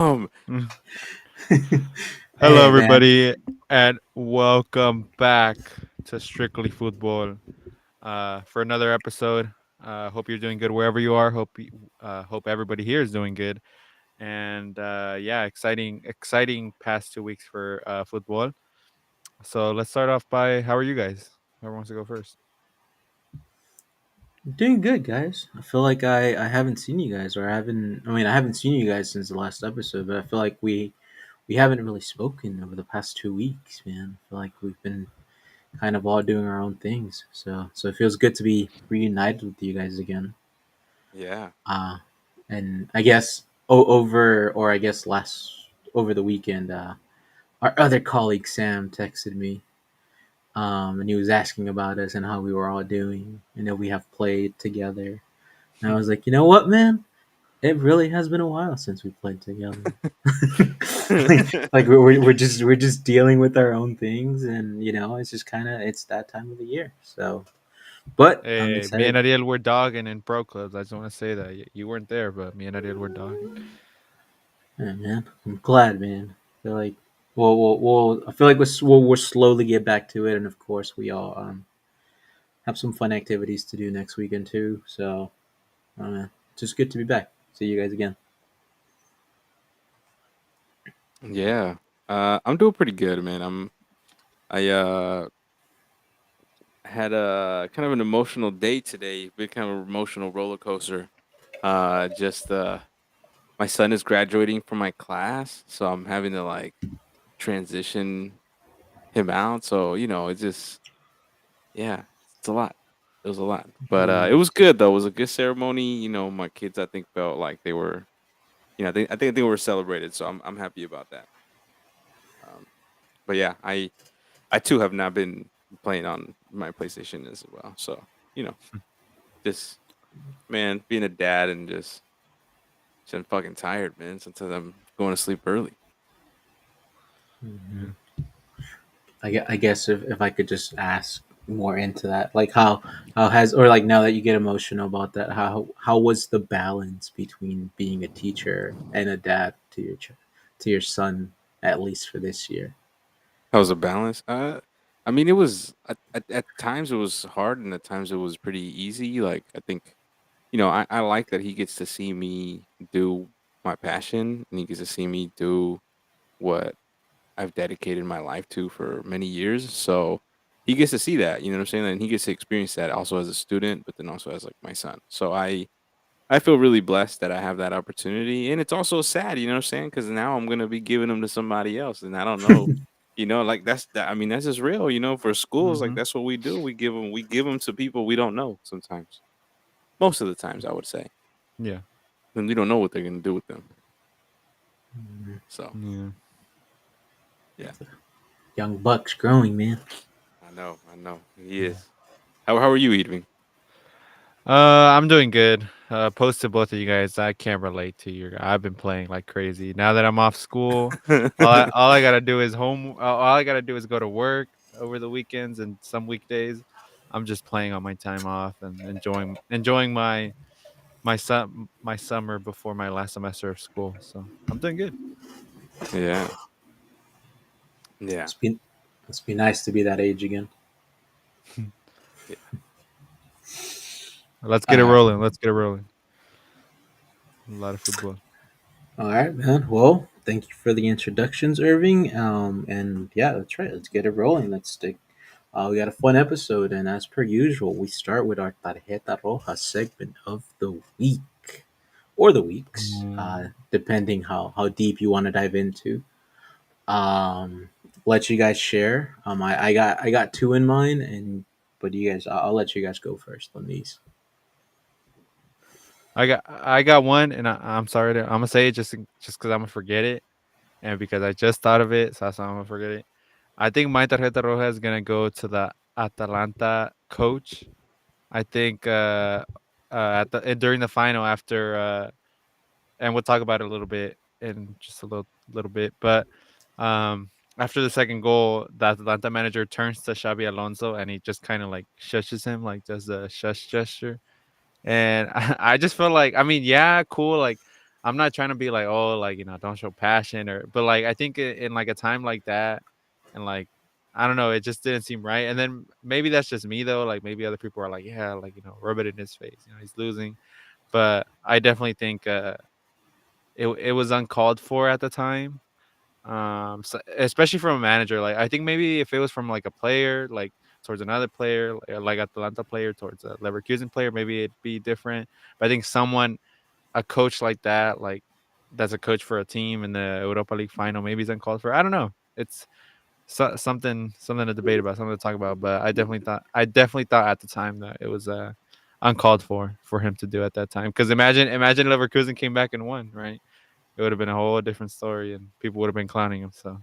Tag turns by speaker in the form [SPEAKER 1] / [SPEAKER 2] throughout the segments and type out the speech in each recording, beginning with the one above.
[SPEAKER 1] Mm. Hello,
[SPEAKER 2] Hey, man.
[SPEAKER 1] everybody, and welcome back to Strictly Football for another episode. Hope you're doing good wherever you are. Hope everybody here is doing good. And yeah, exciting past 2 weeks for football. So let's start off by how are you guys? Whoever wants to go first?
[SPEAKER 2] Doing good, guys. I feel like I haven't seen you guys, or I haven't seen you guys since the last episode, but I feel like we haven't really spoken over the past 2 weeks, man. I feel like we've been kind of all doing our own things. So it feels good to be reunited with you guys again.
[SPEAKER 3] Yeah.
[SPEAKER 2] Uh, and I guess over, or I guess last over the weekend, our other colleague Sam texted me, and he was asking about us and how we were all doing, and that we have played together. And I was like, you know what, man? It really has been a while since we played together. like we're just dealing with our own things, and it's just kind of it's that time of the year. So, but I'm
[SPEAKER 1] Hey, me and
[SPEAKER 2] excited.
[SPEAKER 1] Ariel were dogging in pro clubs. I just want to say that you weren't there, but me and Ariel were dogging.
[SPEAKER 2] Yeah, man, I'm glad, man. I feel like I feel like we'll slowly get back to it, and of course we all have some fun activities to do next weekend too. So, just good to be back. See you guys again.
[SPEAKER 3] Yeah. I'm doing pretty good, man. I had a kind of an emotional day today, been kind of an emotional roller coaster. Just My son is graduating from my class, so I'm having to like transition him out. So, it's just yeah, it's a lot. It was a lot. But it was good though. It was a good ceremony. My kids I think felt like they were, I think they were celebrated, so I'm happy about that. Um but yeah, I too have not been playing on my PlayStation as well. So, you know, just man, being a dad and just I'm fucking tired, man. Sometimes I'm going to sleep early.
[SPEAKER 2] Mhm. I guess if I could just ask more into that, like how has or like now that you get emotional about that, how was the balance between being a teacher and a dad to to your son, at least for this year?
[SPEAKER 3] How was the balance? I mean, it was at times it was hard, and at times it was pretty easy. Like I think, I like that he gets to see me do my passion, and he gets to see me do what I've dedicated my life to for many years. So he gets to see that, you know what I'm saying? And he gets to experience that also as a student, but then also as like my son. So I feel really blessed that I have that opportunity. And it's also sad, you know what I'm saying? Because now I'm gonna be giving them to somebody else. And I don't know, like I mean, that's just real, for schools, like
[SPEAKER 1] Hmm.
[SPEAKER 3] that's what we do. We give them to people we don't know sometimes. Most of the times I would say.
[SPEAKER 1] Yeah.
[SPEAKER 3] And we don't know what they're gonna do with them.
[SPEAKER 2] Mhm.
[SPEAKER 3] So
[SPEAKER 1] Yeah.
[SPEAKER 3] yeah.
[SPEAKER 2] Young bucks growing, man.
[SPEAKER 3] I know. He is. How are you eating?
[SPEAKER 1] I'm doing good. Post to both of you guys. I can't relate to you. I've been playing like crazy. Now that I'm off school, all I gotta do is home. All I gotta do is go to work over the weekends and some weekdays. I'm just playing on my time off and enjoying my summer before my last semester of school. So I'm doing good.
[SPEAKER 3] Yeah. Yeah.
[SPEAKER 2] It's been it's been nice to be that age again.
[SPEAKER 3] Yeah.
[SPEAKER 1] Let's
[SPEAKER 2] All
[SPEAKER 1] get it
[SPEAKER 2] right,
[SPEAKER 1] rolling. Let's get it rolling. A lot of football.
[SPEAKER 2] all right, man. Well, thank you for the introductions, Irving. And yeah, that's right. Let's get it rolling. Let's stick. We got a fun episode, and as per usual, we start with our Tarjeta Roja segment of the week or the weeks,
[SPEAKER 1] Mm.
[SPEAKER 2] depending how deep you want to dive into. Um, let you guys share. I got two in mind, and but you guys, I'll let you guys go first on these.
[SPEAKER 1] I got one, and I'm sorry I'm gonna say it just because I'm gonna forget it, and because I just thought of it, so that's why I'm gonna forget it. I think my tarjeta roja is gonna go to the Atalanta coach. I think during the final after and we'll talk about it a little bit in just a little bit, but um after the second goal, the Atalanta manager turns to Xabi Alonso and he just kind of like shushes him, like does the shush gesture, and I just feel like, I mean, yeah, cool, like. I'm not trying to be like, oh, like, don't show passion, but like I think in like a time like that, and like I don't know, it just didn't seem right. And then maybe that's just me though. Like maybe other people are like, yeah, like rub it in his face. He's losing. But I definitely think it was uncalled for at the time. So, especially from a manager. Like I think maybe if it was from like a player, like towards another player, like Atalanta player towards a Leverkusen player, maybe it'd be different. But I think someone, a coach like that, like that's a coach for a team in the Europa League final, maybe he's uncalled for. I don't know. It's something to debate about, something to talk about. But I definitely thought at the time that it was uncalled for him to do at that time. Because imagine Leverkusen came back and won, right? It would have been a whole different story, and people would have been clowning him. So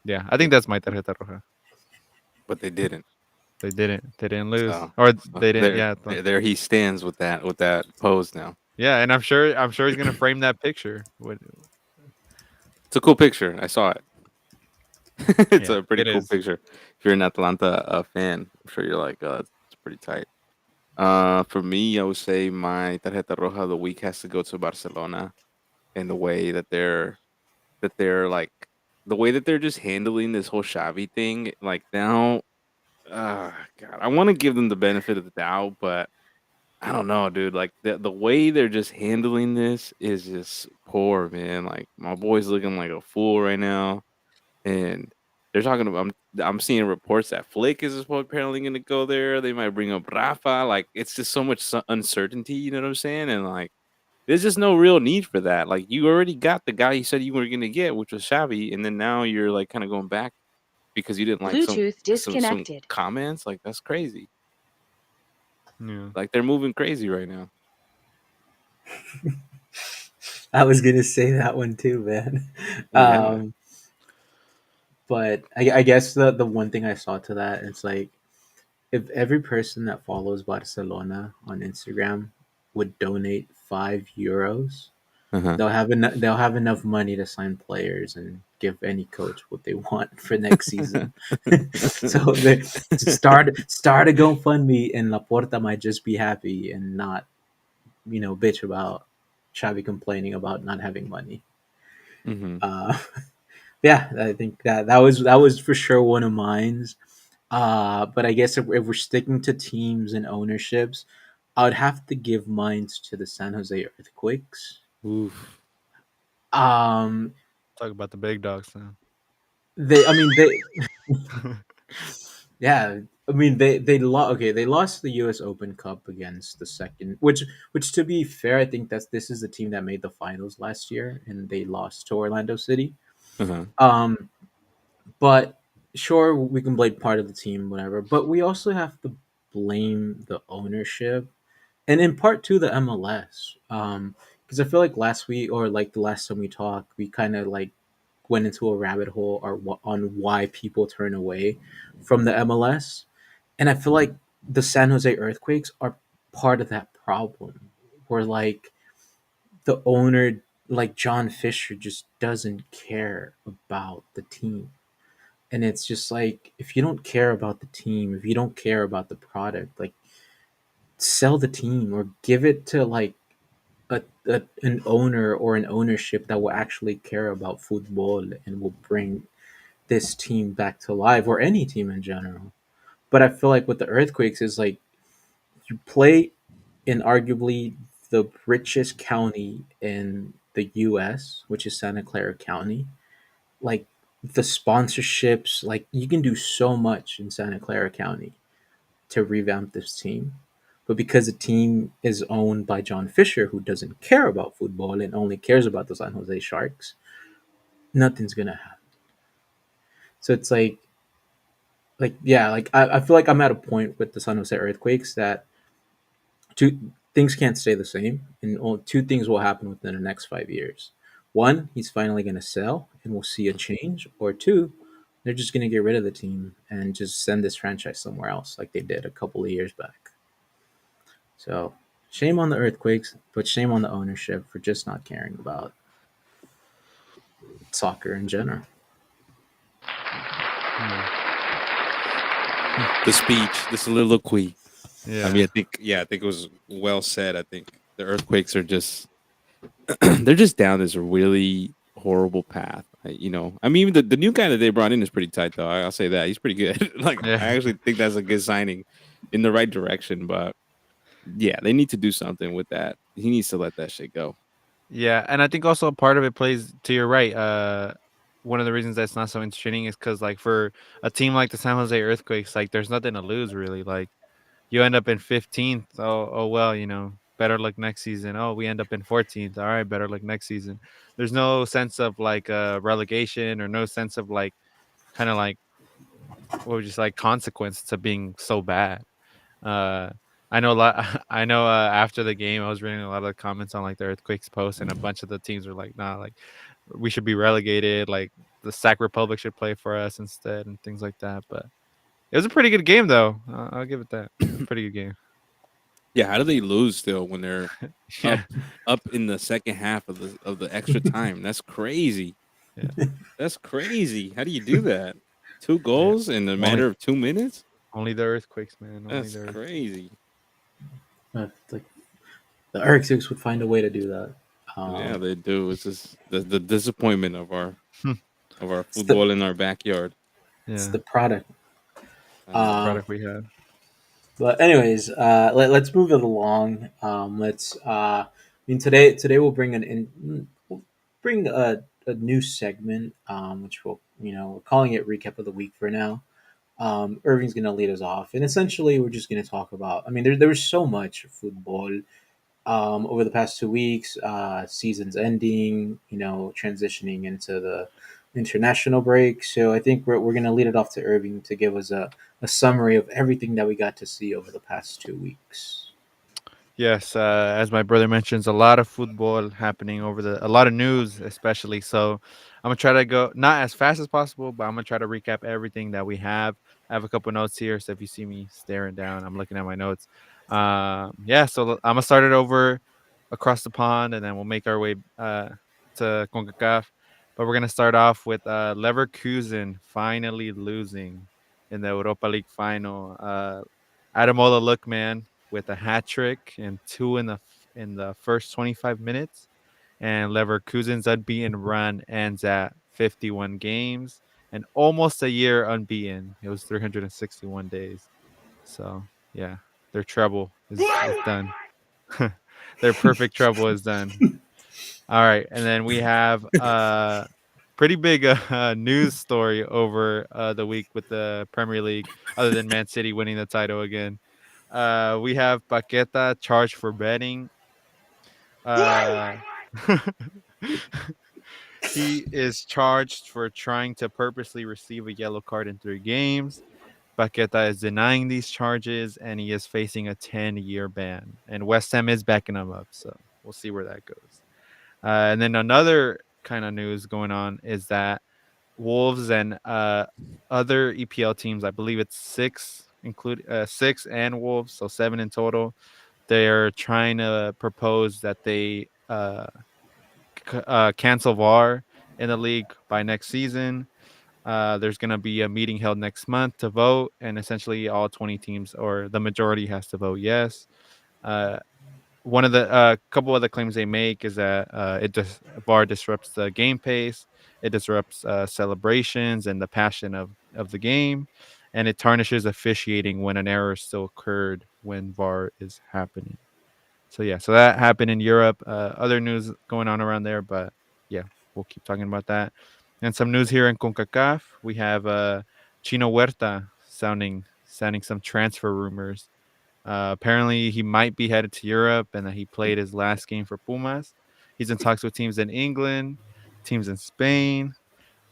[SPEAKER 1] yeah, I think that's my tarjeta roja.
[SPEAKER 3] but they didn't.
[SPEAKER 1] They didn't lose,
[SPEAKER 3] So,
[SPEAKER 1] or
[SPEAKER 3] so
[SPEAKER 1] they didn't.
[SPEAKER 3] there,
[SPEAKER 1] Yeah,
[SPEAKER 3] there he stands with that pose now.
[SPEAKER 1] yeah, and I'm sure he's gonna frame that picture.
[SPEAKER 3] It's a cool picture. I saw it. It's
[SPEAKER 1] Yeah,
[SPEAKER 3] a pretty
[SPEAKER 1] it
[SPEAKER 3] cool
[SPEAKER 1] is.
[SPEAKER 3] picture. If you're an Atlanta fan, I'm sure you're like, it's pretty tight. For me, I would say my tarjeta roja of the week has to go to Barcelona and the way that they're like the way that they're just handling this whole Xavi thing. Like now, God, I want to give them the benefit of the doubt, but I don't know, dude. Like the way they're just handling this is just poor, man. Like my boy's looking like a fool right now, and they're talking about. I'm seeing reports that Flick is apparently going to go there. They might bring up Rafa. Like it's just so much uncertainty. You know what I'm saying? And like there's just no real need for that. Like you already got the guy you said you were going to get, which was Xavi, and then now you're like kind of going back because you didn't like
[SPEAKER 4] Bluetooth
[SPEAKER 3] some
[SPEAKER 4] disconnected.
[SPEAKER 3] comments. Like that's crazy.
[SPEAKER 1] Yeah.
[SPEAKER 3] Like they're moving crazy right now.
[SPEAKER 2] I was gonna say that one too, man.
[SPEAKER 3] Yeah.
[SPEAKER 2] Um, but I guess the one thing I saw to that, it's like if every person that follows Barcelona on Instagram would donate €5,
[SPEAKER 3] Uh-huh.
[SPEAKER 2] they'll have enough money to sign players and give any coach what they want for next season. So they start a GoFundMe, and Laporta might just be happy and not bitch about Xavi complaining about not having money.
[SPEAKER 3] Mhm.
[SPEAKER 2] Uh, yeah, I think that was for sure one of mine's. But I guess if we're sticking to teams and ownerships, I would have to give mine to the San Jose Earthquakes.
[SPEAKER 3] Oof.
[SPEAKER 2] Um,
[SPEAKER 1] Talk about the big dogs now.
[SPEAKER 2] I mean, yeah, I mean, they lost the U.S. Open Cup against the second, which to be fair, I think this is the team that made the finals last year, and they lost to Orlando City.
[SPEAKER 3] Uh-huh.
[SPEAKER 2] Um, but sure, we can blame part of the team, whatever. But we also have to blame the ownership, and in part to the MLS. Because I feel like last week or like the last time we talked, we kind of like went into a rabbit hole on why people turn away from the MLS, and I feel like the San Jose Earthquakes are part of that problem. Where like the owner, like John Fisher, just doesn't care about the team, and it's just like if you don't care about the team, if you don't care about the product, like sell the team or give it to like an owner or an ownership that will actually care about football and will bring this team back to life, or any team in general. But I feel like with the Earthquakes is like you play in arguably the richest county in the US, which is Santa Clara County. Like the sponsorships, like you can do so much in Santa Clara County to revamp this team. But because the team is owned by John Fisher, who doesn't care about football and only cares about the San Jose Sharks, nothing's gonna happen. So it's like yeah, like I feel like I'm at a point with the San Jose Earthquakes that two things can't stay the same, and only two things will happen within the next 5 years. One, he's finally gonna sell, and we'll see a change. Or two, they're just gonna get rid of the team and just send this franchise somewhere else, like they did a couple of years back. So shame on the Earthquakes, but shame on the ownership for just not caring about soccer in general.
[SPEAKER 1] Yeah.
[SPEAKER 3] The speech, the soliloquy. I mean,
[SPEAKER 1] Yeah.
[SPEAKER 3] I think it was well said. I think the earthquakes are just they're just down this really horrible path. I mean, the new guy that they brought in is pretty tight, though. I'll say that he's pretty good. Like,
[SPEAKER 1] Yeah.
[SPEAKER 3] I actually think that's a good signing in the right direction. But yeah, they need to do something with that. He needs to let that shit go.
[SPEAKER 1] Yeah, and I think also a part of it plays to your right. One of the reasons that's not so entertaining is because, like, for a team like the San Jose Earthquakes, like, there's nothing to lose really. Like, you end up in 15th. Oh well, better luck next season. Oh, we end up in 14th. All right, better luck next season. There's no sense of like relegation or no sense of like kind of like what would you say, like consequence to being so bad. Uh, I know a lot. I know after the game, I was reading a lot of the comments on like the Earthquakes post, and a bunch of the teams were like, "Nah, like we should be relegated. Like the Sac Republic should play for us instead, and things like that." But it was a pretty good game, though. I'll give it that. Pretty good game.
[SPEAKER 3] Yeah, how do they lose still when they're up
[SPEAKER 1] Yeah,
[SPEAKER 3] up in the second half of the extra time? That's crazy.
[SPEAKER 1] yeah,
[SPEAKER 3] That's crazy. How do you do that? Two
[SPEAKER 1] yeah.
[SPEAKER 3] goals in a
[SPEAKER 1] Only,
[SPEAKER 3] matter of 2 minutes?
[SPEAKER 1] only the Earthquakes, man. Only
[SPEAKER 3] That's
[SPEAKER 1] the Earth.
[SPEAKER 3] crazy.
[SPEAKER 2] Like the Arctics would find a way to do that.
[SPEAKER 3] Yeah,
[SPEAKER 2] Um,
[SPEAKER 3] they do. It's just the disappointment of our
[SPEAKER 2] it's the
[SPEAKER 3] football in our backyard.
[SPEAKER 2] it's
[SPEAKER 1] Yeah,
[SPEAKER 2] the product.
[SPEAKER 3] I
[SPEAKER 1] it's the
[SPEAKER 3] know.
[SPEAKER 2] Um,
[SPEAKER 1] product we have.
[SPEAKER 2] but anyways, let's move it along. Let's. I mean, today we'll bring we'll bring a new segment, which we're calling it recap of the week for now. Irving's going to lead us off, and essentially we're just going to talk about. I mean, there was so much football over the past 2 weeks, seasons ending, transitioning into the international break. So I think we're going to lead it off to Irving to give us a summary of everything that we got to see over the past 2 weeks.
[SPEAKER 1] Yes, as my brother mentions, a lot of football happening a lot of news, especially. So I'm gonna try to go not as fast as possible, but I'm gonna try to recap everything that we have. I have a couple notes here, so if you see me staring down, I'm looking at my notes. Yeah, so I'm gonna start it over across the pond, and then we'll make our way to Concacaf. But we're gonna start off with Leverkusen finally losing in the Europa League final. Adamola Lookman with a hat trick and two in the first 25 minutes. And Leverkusen's unbeaten run ends at 51 games and almost a year unbeaten. It was 361 days. So yeah, their treble is done. Their perfect treble is done. All right, and then we have pretty big news story over the week with the Premier League, other than Man City winning the title again. We have Paqueta charged for betting. Uh, he is charged for trying to purposely receive a yellow card in 3 games. Paqueta is denying these charges, and he is facing a 10-year ban. And West Ham is backing him up, so we'll see where that goes. And then another kind of news going on is that Wolves and other EPL teams, I believe it's six, include six and Wolves, so seven in total. They're trying to propose that they cancel VAR in the league by next season. There's going to be a meeting held next month to vote, and essentially all 20 teams or the majority has to vote yes. Uh, One of the couple of the claims they make is that VAR disrupts the game pace, it disrupts celebrations and the passion of the game, and it tarnishes officiating when an error still occurred when VAR is happening. So yeah, so that happened in Europe. Other news going on around there, but yeah, we'll keep talking about that. And some news here in Concacaf, we have Chino Huerta sounding some transfer rumors. Apparently, he might be headed to Europe, and that he played his last game for Pumas. He's in talks with teams in England, teams in Spain,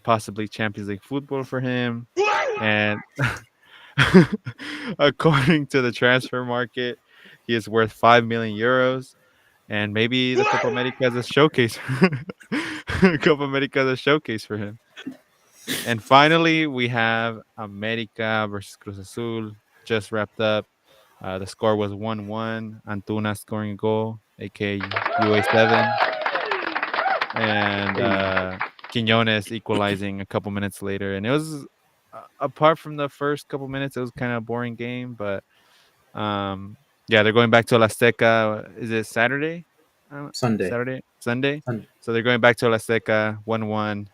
[SPEAKER 1] possibly Champions League football for him. And according to the transfer market, he is worth 5 million euros, and maybe the Copa America is a showcase. Copa America is a showcase for him. And finally, we have America versus Cruz Azul just wrapped up. The score was 1-1. Antuna scoring a goal, aka UA7, and
[SPEAKER 2] Hey,
[SPEAKER 1] Quinones equalizing a couple minutes later. And it was, apart from the first couple minutes, it was kind of a boring game. But um, yeah, they're going back to La Azteca. Is it Saturday?
[SPEAKER 2] Sunday.
[SPEAKER 1] Saturday? Sunday.
[SPEAKER 2] Sun-
[SPEAKER 1] So they're going back to La Seca 1-1.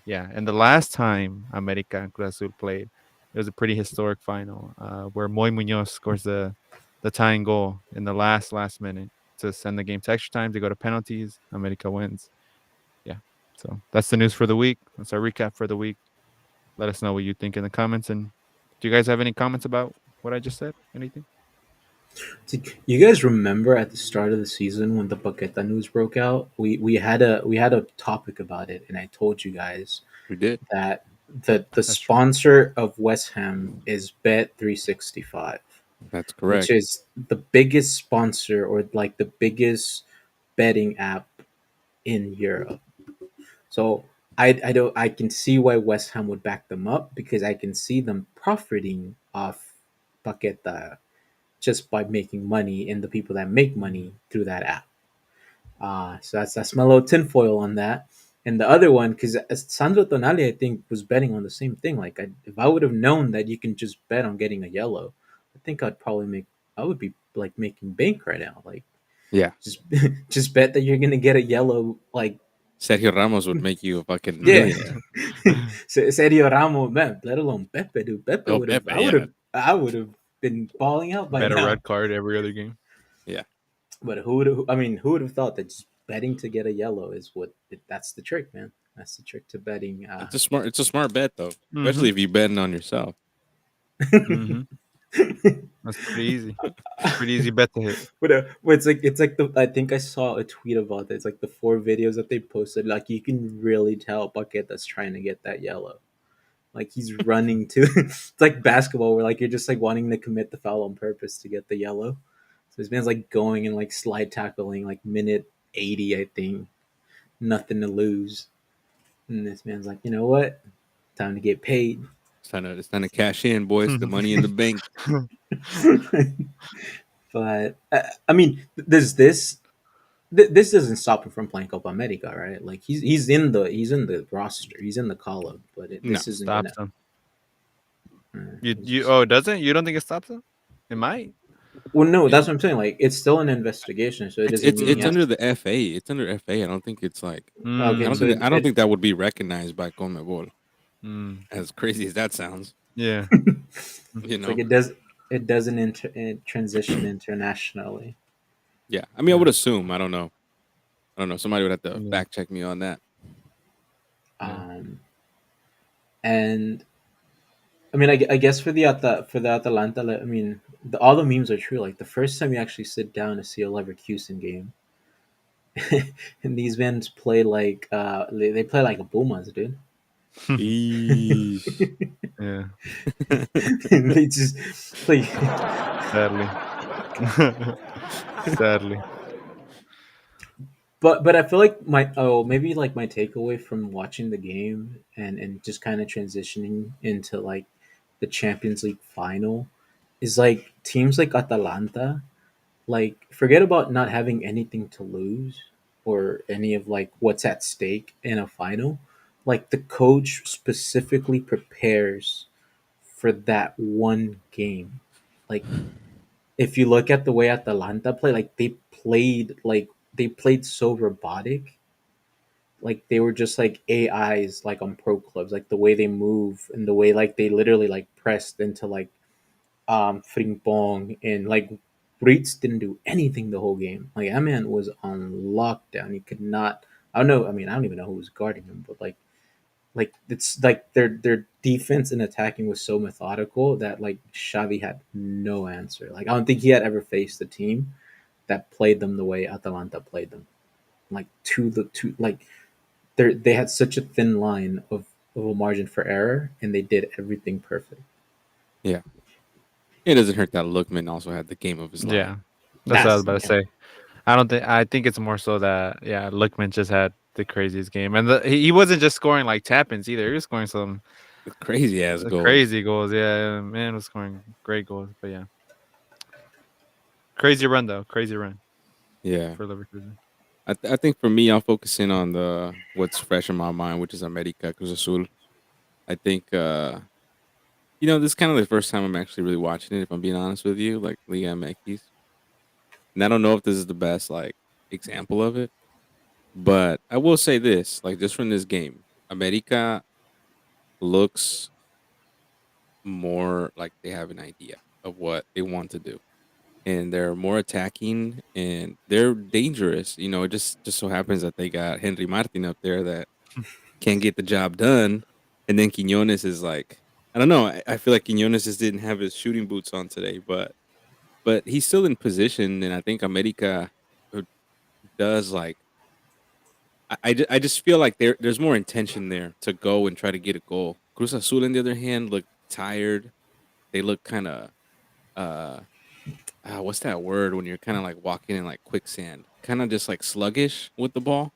[SPEAKER 1] Yeah, and the last time America and Cruz Azul played, it was a pretty historic final where Moy Munoz scores the tying goal in the last minute to send the game to extra time to go to penalties. America wins. Yeah. So that's the news for the week. That's our recap for the week. Let us know what you think in the comments. And do you guys have any comments about what I just said? Anything?
[SPEAKER 2] You guys remember at the start of the season when the Paqueta news broke out? We had a topic about it, and I told you guys
[SPEAKER 3] We did.
[SPEAKER 2] that the
[SPEAKER 1] That's true.
[SPEAKER 2] sponsor of West Ham is Bet365,
[SPEAKER 3] That's
[SPEAKER 2] which
[SPEAKER 3] correct.
[SPEAKER 2] is the biggest sponsor or like the biggest betting app in Europe. So I don't I can see why West Ham would back them up because I can see them profiting off Paqueta just by making money and the people that make money through that app. So that's my little tinfoil on that. And the other one, because Sandro Tonali, I think, was betting on the same thing. Like, if I would have known that you can just bet on getting a yellow, I think I would be like making bank right now. Like,
[SPEAKER 3] Yeah.
[SPEAKER 2] just, just bet that you're gonna get a yellow. Like,
[SPEAKER 3] Sergio Ramos would make you a fucking
[SPEAKER 2] yeah,
[SPEAKER 3] millionaire.
[SPEAKER 2] Sergio Ramos, man. Let alone Pepe, dude. Pepe
[SPEAKER 3] Oh,
[SPEAKER 2] would have.
[SPEAKER 3] Pepe, yeah.
[SPEAKER 2] I would have been balling out by
[SPEAKER 1] Bet a
[SPEAKER 2] now.
[SPEAKER 1] red card every other game.
[SPEAKER 3] Yeah.
[SPEAKER 2] But who would have thought that just betting to get a yellow is that's the trick, man. That's the trick to betting.
[SPEAKER 3] It's a smart bet though.
[SPEAKER 1] Mm-hmm.
[SPEAKER 3] Especially if you betting on yourself.
[SPEAKER 1] Mm-hmm. That's pretty easy. Pretty easy bet to hit.
[SPEAKER 2] But it's like I think I saw a tweet about it. It's like the 4 videos that they posted. Like you can really tell Bucket that's trying to get that yellow. Like he's running to. It's like basketball where like you're just like wanting to commit the foul on purpose to get the yellow. So this man's like going and like slide tackling like minute 80, I think. Nothing to lose. And this man's like, you know what? Time to get paid.
[SPEAKER 3] It's time to cash in, boys. The money in the bank.
[SPEAKER 2] But I mean, this doesn't stop him from playing Copa America, right? Like he's in the roster, he's in the call up, but
[SPEAKER 3] No.
[SPEAKER 2] this isn't
[SPEAKER 1] Stops
[SPEAKER 2] gonna.
[SPEAKER 1] them.
[SPEAKER 2] It's
[SPEAKER 1] You
[SPEAKER 2] just,
[SPEAKER 1] oh, it doesn't? You don't think it stops them? It might.
[SPEAKER 2] well, no,
[SPEAKER 3] It,
[SPEAKER 2] that's what I'm saying. Like it's still an investigation, so it
[SPEAKER 3] it's
[SPEAKER 2] doesn't
[SPEAKER 3] it's
[SPEAKER 2] mean he
[SPEAKER 3] it's
[SPEAKER 2] has
[SPEAKER 1] Mm.
[SPEAKER 3] under
[SPEAKER 2] to.
[SPEAKER 3] the FA. It's under FA. I don't think it's like I
[SPEAKER 2] Okay,
[SPEAKER 3] don't
[SPEAKER 1] Mm.
[SPEAKER 2] so
[SPEAKER 3] think
[SPEAKER 2] it,
[SPEAKER 3] I don't
[SPEAKER 2] it
[SPEAKER 3] think that would be recognized by Conmebol.
[SPEAKER 1] Mm.
[SPEAKER 3] As crazy as that sounds,
[SPEAKER 1] Yeah.
[SPEAKER 3] you
[SPEAKER 2] it's like
[SPEAKER 3] know.
[SPEAKER 2] it doesn't transition internationally.
[SPEAKER 3] Yeah. I mean, I would
[SPEAKER 1] Yeah.
[SPEAKER 3] assume. I don't know. I don't know. Somebody would have to
[SPEAKER 1] Yeah.
[SPEAKER 3] fact check me on that.
[SPEAKER 1] Yeah.
[SPEAKER 2] Um, and I mean, I guess for the Atalanta, like, I mean, all the memes are true. Like the first time you actually sit down to see a Leverkusen game, and these men play like they play like a Pumas, dude.
[SPEAKER 3] Eesh.
[SPEAKER 1] Yeah.
[SPEAKER 2] And they just like,
[SPEAKER 1] Sadly. Sadly.
[SPEAKER 2] but I feel like maybe like my takeaway from watching the game and just kind of transitioning into like the Champions League final is like teams like Atalanta. Like forget about not having anything to lose or any of like what's at stake in a final. Like the coach specifically prepares for that one game. Like if you look at the way Atalanta play, they played so robotic. Like they were just like AIs like on pro clubs, like the way they move and the way like they literally like pressed into like Frimpong and like Reitz didn't do anything the whole game. Like that man was on lockdown. He could not. I don't know. I mean, I don't even know who was guarding him, but like it's like their defense and attacking was so methodical that like Xavi had no answer. Like I don't think he had ever faced a team that played them the way Atalanta played them. Like like they had such a thin line of a margin for error, and they did everything perfect.
[SPEAKER 3] Yeah. It doesn't hurt that Lookman also had the game of his life.
[SPEAKER 1] Yeah. That's what I was
[SPEAKER 2] That's
[SPEAKER 1] about to
[SPEAKER 2] yeah.
[SPEAKER 1] say. I think it's more so that yeah, Lickman just had the craziest game. And he wasn't just scoring like tap-ins either. He was scoring some
[SPEAKER 3] Crazy ass goals.
[SPEAKER 1] crazy goals. Yeah, man was scoring great goals. But yeah. Crazy run though. Crazy run
[SPEAKER 3] Yeah.
[SPEAKER 1] for Leverkusen.
[SPEAKER 3] I think for me, I'm focusing on the what's fresh in my mind, which is America Cruz Azul. I think this is kind of the first time I'm actually really watching it. If I'm being honest with you, like Liga MX, and I don't know if this is the best like example of it, But I will say this, like just from this game, America looks more like they have an idea of what they want to do. And they're more attacking and they're dangerous. You know, it just so happens that they got Henry Martin up there that can't get the job done. And then Quinones is like, I don't know. I feel like Quinones just didn't have his shooting boots on today, but he's still in position, and I think America uh, does like I just feel like there's more intention there to go and try to get a goal. Cruz Azul, on the other hand, look tired. They look kind of uh what's that word when you're kind of like walking in like quicksand, kind of just like sluggish with the ball,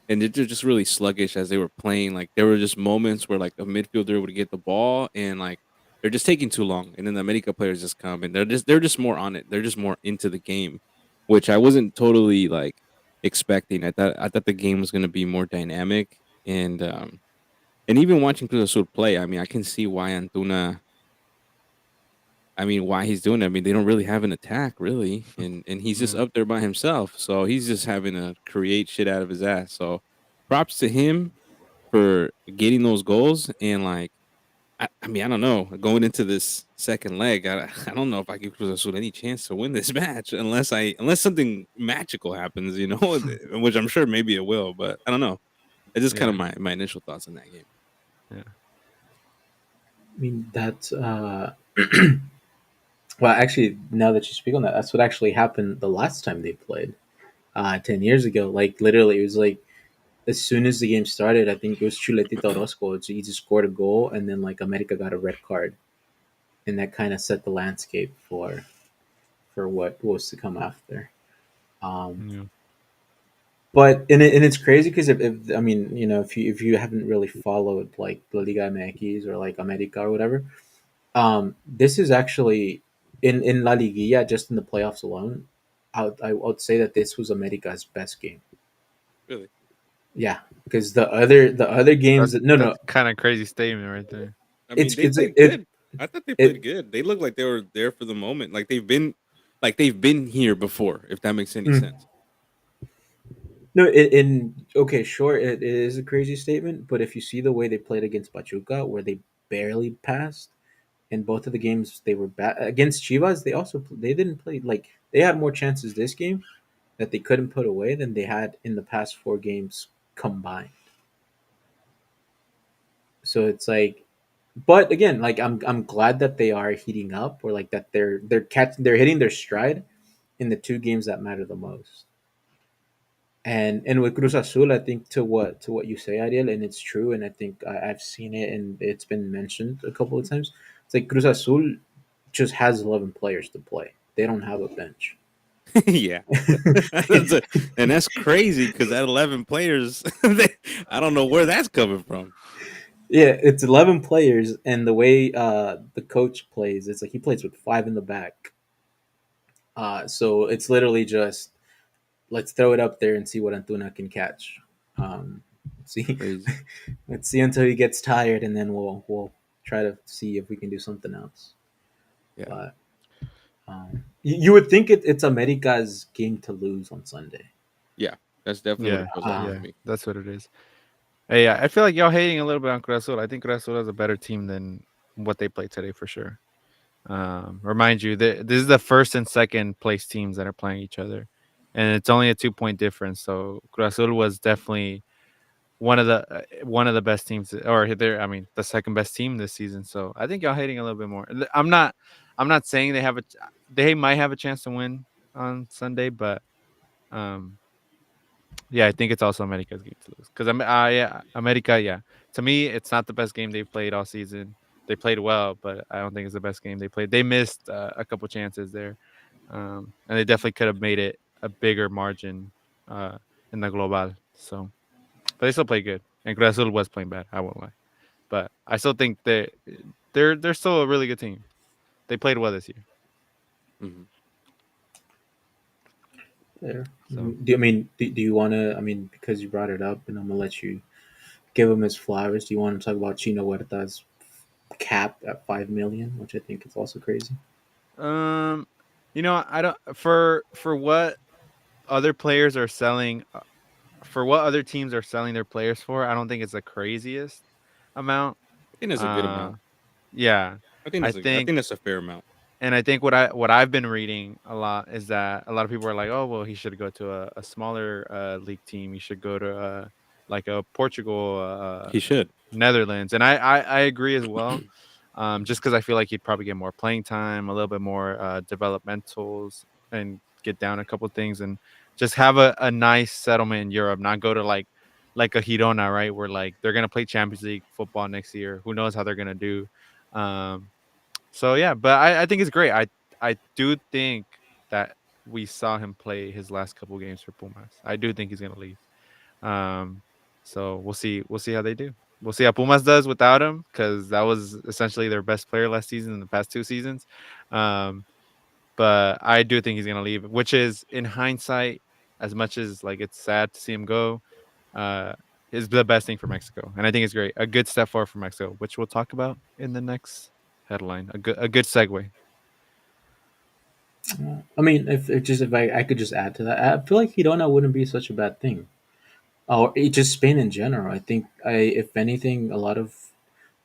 [SPEAKER 3] and they're just really sluggish as they were playing. Like there were just moments where like a midfielder would get the ball and like they're just taking too long, and then the America players just come and they're just more on it. They're just more into the game, which I wasn't totally like expecting. I thought the game was going to be more dynamic and even watching Cruz Azul play. I mean, I can see why Antuna. I mean, why he's doing it. I mean, they don't really have an attack, really, and he's just
[SPEAKER 1] Yeah.
[SPEAKER 3] up there by himself. So he's just having to create shit out of his ass. So props to him for getting those goals. And like, I mean, I don't know. Going into this second leg, I don't know if I give Cruz Azul any chance to win this match unless something magical happens, you know, which I'm sure maybe it will. But I don't know. It's just kind of
[SPEAKER 1] Yeah.
[SPEAKER 3] my initial thoughts on that game.
[SPEAKER 1] Yeah.
[SPEAKER 2] I mean, that's well, actually, now that you speak on that, that's what actually happened the last time they played, 10 years ago. Like literally, it was like as soon as the game started, I think it was Chuletito Orozco. So he just scored a goal, and then like America got a red card, and that kind of set the landscape for what was to come after. Um,
[SPEAKER 1] Yeah.
[SPEAKER 2] but and it's crazy because if I mean if you haven't really followed like La Liga MX or like America or whatever, this is actually in La Liguilla, just in the playoffs alone. I would say that this was America's best game.
[SPEAKER 3] Really,
[SPEAKER 2] Yeah, because the other games
[SPEAKER 1] That's
[SPEAKER 2] that no,
[SPEAKER 1] that's
[SPEAKER 2] no,
[SPEAKER 1] kind of crazy statement right there.
[SPEAKER 3] I mean,
[SPEAKER 2] it's
[SPEAKER 3] they
[SPEAKER 2] it's
[SPEAKER 3] played
[SPEAKER 2] it
[SPEAKER 3] good. I thought they played
[SPEAKER 2] it
[SPEAKER 3] good. They looked like they were there for the moment. Like they've been here before. If that makes any
[SPEAKER 2] mm.
[SPEAKER 3] sense.
[SPEAKER 2] No, okay, sure, it is a crazy statement, but if you see the way they played against Pachuca, where they barely passed, in both of the games they were bad against Chivas. They didn't play like they had more chances this game that they couldn't put away than they had in the past four games combined. So it's like, but again, like I'm glad that they are heating up, or like that they're hitting their stride in the two games that matter the most. And with Cruz Azul, I think to what you say, Ariel, and it's true, and I think I've seen it and it's been mentioned a couple of times. It's like Cruz Azul just has 11 players to play. They don't have a bench.
[SPEAKER 3] Yeah, and that's crazy because that 11 players, I don't know where that's coming from.
[SPEAKER 2] Yeah, it's 11 players, and the way the coach plays, it's like he plays with five in the back. So it's literally just let's throw it up there and see what Antuna can catch. Um, see,
[SPEAKER 3] Crazy.
[SPEAKER 2] let's see until he gets tired, and then we'll try to see if we can do something else.
[SPEAKER 3] Yeah,
[SPEAKER 2] But you would think it's America's game to lose on Sunday.
[SPEAKER 3] yeah, that's definitely what
[SPEAKER 1] Yeah.
[SPEAKER 3] it feels like to
[SPEAKER 2] Um,
[SPEAKER 1] Yeah.
[SPEAKER 3] me.
[SPEAKER 1] That's what it is. Hey, yeah, I feel like y'all hating a little bit on Cruz Azul. I think Cruz Azul is a better team than what they played today for sure. Remind you that this is the first and second place teams that are playing each other, and it's only a 2 point difference. So Cruz Azul was definitely one of the best teams, or they're I mean the second best team this season. So I think y'all hating a little bit more. I'm not saying they might have a chance to win on Sunday, but um yeah, I think it's also America's game to lose because yeah, America. Yeah, to me, it's not the best game they've played all season. They played well, but I don't think it's the best game they played. They missed a couple chances there, and they definitely could have made it a bigger margin uh, in the global. So, but they still played good, and Cruz Azul was playing bad. I won't lie, but I still think they're still a really good team. They played well this year.
[SPEAKER 3] Hmm.
[SPEAKER 2] yeah.
[SPEAKER 1] So,
[SPEAKER 2] Do you want to? I mean, because you brought it up, and I'm gonna let you give him his flowers. Do you want to talk about Chino Huerta's cap at 5 million, which I think is also crazy?
[SPEAKER 1] I don't for what other players are selling for what other teams are selling their players for, I don't think it's the craziest amount.
[SPEAKER 3] I think that's a good
[SPEAKER 1] Uh,
[SPEAKER 3] amount.
[SPEAKER 1] yeah, I
[SPEAKER 3] I think
[SPEAKER 1] think,
[SPEAKER 3] that's a fair amount.
[SPEAKER 1] and I think what I've been reading a lot is that a lot of people are like, oh well, he should go to a smaller league team. He should go to like a Portugal,
[SPEAKER 3] He should.
[SPEAKER 1] Netherlands, and I agree as well. Just because I feel like he'd probably get more playing time, a little bit more developmentals, and get down a couple things, and just have a nice settlement in Europe. Not go to like a Girona, right, where like they're gonna play Champions League football next year. Who knows how they're gonna do? Um, so yeah, but I think it's great. I do think that we saw him play his last couple games for Pumas. I do think he's gonna leave. Um, so we'll see how they do. We'll see how Pumas does without him because that was essentially their best player last season in the past 2 seasons. Um, but I do think he's gonna leave, which is in hindsight, as much as like it's sad to see him go, uh, is the best thing for Mexico, and I think it's great. A good step forward for Mexico, which we'll talk about in the next headline. A good segue.
[SPEAKER 2] I mean, if I could just add to that, I feel like Hirona wouldn't be such a bad thing. Or just Spain in general. I think if anything, a lot of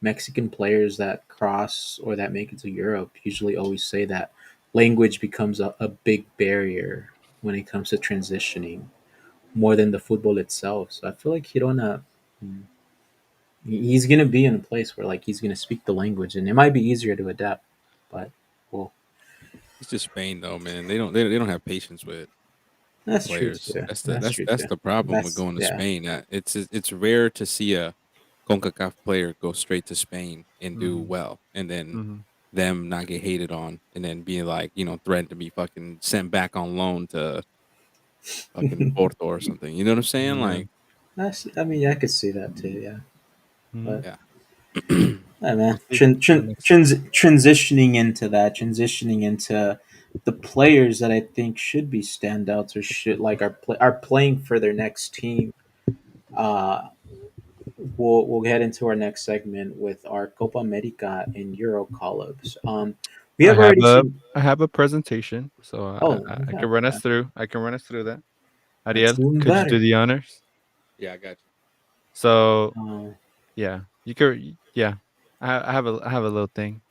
[SPEAKER 2] Mexican players that cross or that make it to Europe usually always say that language becomes a big barrier when it comes to transitioning more than the football itself. So I feel like Hirona, mm, he's gonna be in a place where like he's gonna speak the language, and it might be easier to adapt. But well,
[SPEAKER 3] It's just Spain though, man. They don't have patience with
[SPEAKER 2] that's true
[SPEAKER 3] players.
[SPEAKER 2] too. That's true
[SPEAKER 3] That's
[SPEAKER 2] too.
[SPEAKER 3] the problem with
[SPEAKER 2] That's
[SPEAKER 3] going to
[SPEAKER 2] yeah.
[SPEAKER 3] Spain. It's rare to see a CONCACAF player go straight to Spain and do
[SPEAKER 1] Mm-hmm.
[SPEAKER 3] well, and then
[SPEAKER 1] Mm-hmm.
[SPEAKER 3] them not get hated on, and then being like, threatened to be fucking sent back on loan to fucking Porto or something. You know what I'm saying?
[SPEAKER 1] Yeah.
[SPEAKER 3] Like,
[SPEAKER 2] I mean, I could see that too. Yeah,
[SPEAKER 1] Mm-hmm.
[SPEAKER 2] but
[SPEAKER 3] yeah.
[SPEAKER 2] yeah,
[SPEAKER 1] We'll
[SPEAKER 2] man.
[SPEAKER 1] see in the next.
[SPEAKER 2] Transitioning into that, transitioning into the players that I think should be standouts or should like are playing for their next team. Uh, we'll head into our next segment with our Copa America and Euro call-ups. We
[SPEAKER 1] I
[SPEAKER 2] have
[SPEAKER 1] have
[SPEAKER 2] already
[SPEAKER 1] a
[SPEAKER 2] seen.
[SPEAKER 1] I have a presentation, so
[SPEAKER 2] Oh,
[SPEAKER 1] I
[SPEAKER 2] okay,
[SPEAKER 1] can run us
[SPEAKER 2] okay.
[SPEAKER 1] through. I can run us through that.
[SPEAKER 2] That's
[SPEAKER 1] Ariel,
[SPEAKER 2] even
[SPEAKER 1] could you do
[SPEAKER 2] better.
[SPEAKER 1] the honors?
[SPEAKER 3] Yeah, I got
[SPEAKER 1] So
[SPEAKER 2] Uh,
[SPEAKER 1] yeah, you could. Yeah, I have a little thing.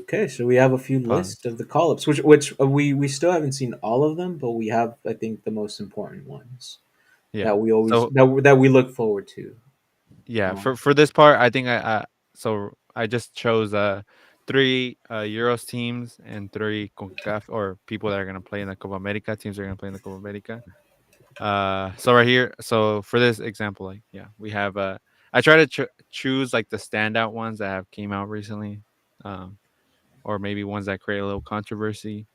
[SPEAKER 2] okay, so we have a few lists
[SPEAKER 1] Pause.
[SPEAKER 2] of the call-ups, which we still haven't seen all of them, but we have I think the most important ones
[SPEAKER 1] Yeah.
[SPEAKER 2] that we always
[SPEAKER 1] So
[SPEAKER 2] that we look forward to.
[SPEAKER 1] yeah,
[SPEAKER 2] Um,
[SPEAKER 1] for this part, I think so I just chose three Euros teams and three CONCACAF or people that are gonna play in the Copa America teams that are gonna play in the Copa America. So right here, so for this example, like yeah, we have I try to choose like the standout ones that have came out recently, um, or maybe ones that create a little controversy.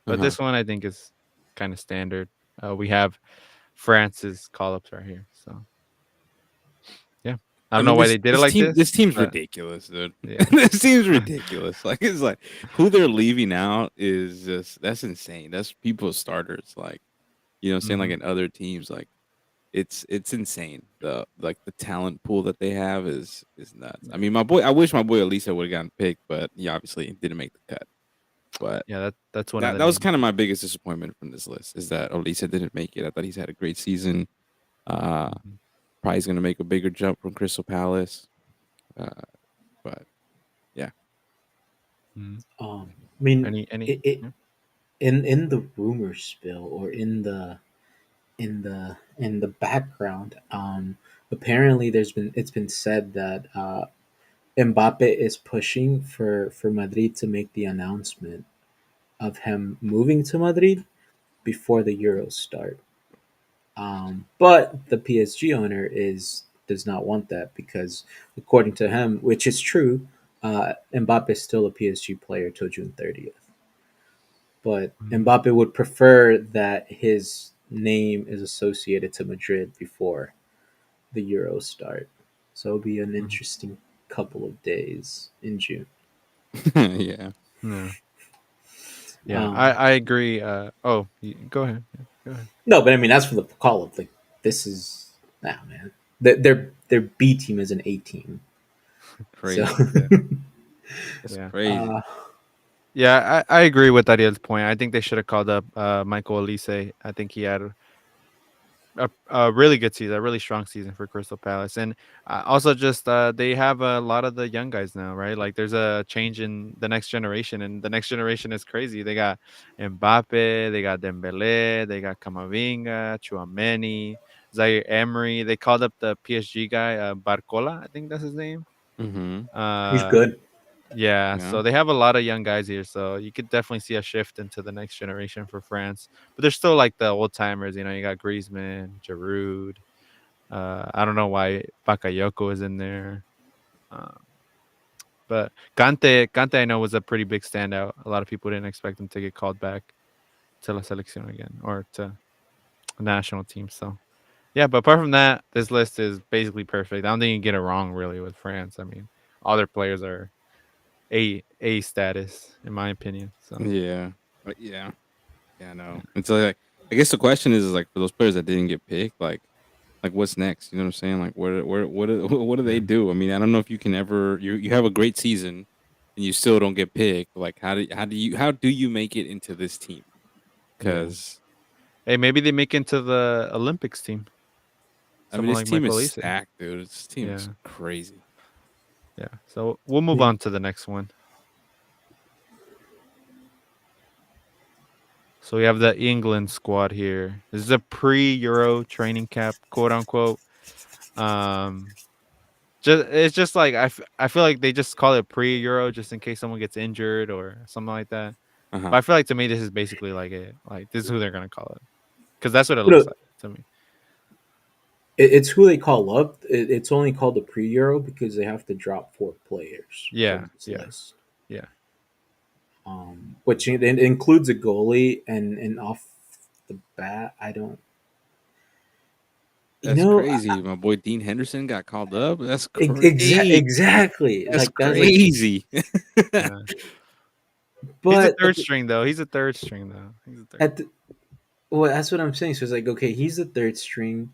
[SPEAKER 3] you.
[SPEAKER 1] But this one I think is kind of standard. We have France's call ups right here. So yeah, I
[SPEAKER 3] I
[SPEAKER 1] don't know
[SPEAKER 3] mean,
[SPEAKER 1] why they did it like
[SPEAKER 3] this
[SPEAKER 1] this,
[SPEAKER 3] team's
[SPEAKER 1] but
[SPEAKER 3] ridiculous, dude.
[SPEAKER 1] yeah.
[SPEAKER 3] This seems ridiculous. Like, it's like who they're leaving out is just that's insane. That's people's starters. Like, what I'm saying, like
[SPEAKER 1] Hmm.
[SPEAKER 3] in other teams, like it's insane. The talent pool that they have is nuts. I mean, I wish my boy Elisa would have gotten picked, but he obviously didn't make the cut. But
[SPEAKER 1] Yeah, that's one of the
[SPEAKER 3] that was
[SPEAKER 1] names.
[SPEAKER 3] kind of my biggest disappointment from this list is that Elisa didn't make it. I thought he's had a great season. Uh,
[SPEAKER 1] Mhm,
[SPEAKER 3] Probably he's gonna make a bigger jump from Crystal Palace. Uh, but yeah.
[SPEAKER 1] mhm.
[SPEAKER 2] I mean,
[SPEAKER 1] Any yeah.
[SPEAKER 2] in the rumor spill or in the background, apparently it's been said that Mbappe is pushing for Madrid to make the announcement of him moving to Madrid before the Euros start. But the PSG owner is does not want that because, according to him, which is true, Mbappe is still a PSG player till June 30th. But
[SPEAKER 1] Mhm,
[SPEAKER 2] Mbappe would prefer that his name is associated to Madrid before the Euros start. So it'll be an
[SPEAKER 1] mhm.
[SPEAKER 2] interesting couple of days in June.
[SPEAKER 3] Yeah.
[SPEAKER 1] Yeah. Yeah,
[SPEAKER 2] Um,
[SPEAKER 1] I agree. Go ahead. Yeah, go ahead.
[SPEAKER 2] no, but I mean, as for the call up, like this is nah, man. Their B team is an A team, so
[SPEAKER 3] Crazy.
[SPEAKER 1] Yeah,
[SPEAKER 3] That's
[SPEAKER 1] yeah,
[SPEAKER 3] crazy.
[SPEAKER 2] uh,
[SPEAKER 1] yeah. I agree with Ariel's point. I think they should have called up Michael Elise. I think he had. a really good season, a really strong season for Crystal Palace, and also just they have a lot of the young guys now, right? Like there's a change in the next generation, and the next generation is crazy. They got Mbappe, they got Dembele, they got Camavinga, Chouameni, Zaire Emery. They called up the PSG guy, Barcola, I think that's his name.
[SPEAKER 3] Mm-hmm.
[SPEAKER 2] He's
[SPEAKER 1] Uh,
[SPEAKER 2] good.
[SPEAKER 1] yeah,
[SPEAKER 3] Yeah.
[SPEAKER 1] so they have a lot of young guys here, so you could definitely see a shift into the next generation for France. But there's still like the old timers, you got Griezmann, Giroud. I don't know why Bakayoko is in there. Um, but Kante, I know was a pretty big standout. A lot of people didn't expect him to get called back to La Selección again or to a national team. So yeah, but apart from that, this list is basically perfect. I don't think you can get it wrong really with France. I mean, all their players are A status in my opinion. So
[SPEAKER 3] Yeah. Yeah. Yeah. I know.
[SPEAKER 1] yeah,
[SPEAKER 3] It's like I guess the question is like for those players that didn't get picked, like what's next? You know what I'm saying? Like what do they
[SPEAKER 1] yeah,
[SPEAKER 3] do? I mean, I don't know if you can ever you have a great season and you still don't get picked. Like how do you make it into this team?
[SPEAKER 2] Yeah.
[SPEAKER 3] Because
[SPEAKER 1] hey, maybe they make into the Olympics team.
[SPEAKER 3] I mean,
[SPEAKER 1] Someone
[SPEAKER 3] this
[SPEAKER 1] like
[SPEAKER 3] team
[SPEAKER 1] Michael
[SPEAKER 3] is
[SPEAKER 1] Olise.
[SPEAKER 3] stacked, dude. This team is
[SPEAKER 1] Yeah,
[SPEAKER 3] crazy.
[SPEAKER 1] yeah. So we'll move
[SPEAKER 2] Yeah.
[SPEAKER 1] on to the next one. So we have the England squad here. This is a pre-Euro training camp, quote unquote. Um, it's just like I feel like they just call it pre-Euro just in case someone gets injured or something like that.
[SPEAKER 3] Uh
[SPEAKER 1] But
[SPEAKER 3] huh.
[SPEAKER 1] I feel like to me this is basically like it. Like this is who they're gonna call it because that's what it
[SPEAKER 2] But
[SPEAKER 1] looks like to me.
[SPEAKER 2] it's who they call up. It's only called the pre-Euro because they have to drop 4 players
[SPEAKER 1] Yeah,
[SPEAKER 2] from this
[SPEAKER 1] yeah,
[SPEAKER 2] list,
[SPEAKER 1] yeah.
[SPEAKER 2] which it includes a goalie. And off the bat, I don't. You
[SPEAKER 3] That's
[SPEAKER 2] know,
[SPEAKER 3] crazy. My boy Dean Henderson got called up. That's crazy.
[SPEAKER 2] exactly.
[SPEAKER 3] That's
[SPEAKER 2] Like that's like,
[SPEAKER 3] crazy.
[SPEAKER 1] Yeah. He's a
[SPEAKER 2] but
[SPEAKER 1] third string though. He's a third string though. He's a third.
[SPEAKER 2] at the, well, that's what I'm saying. So it's like, okay, he's the third string.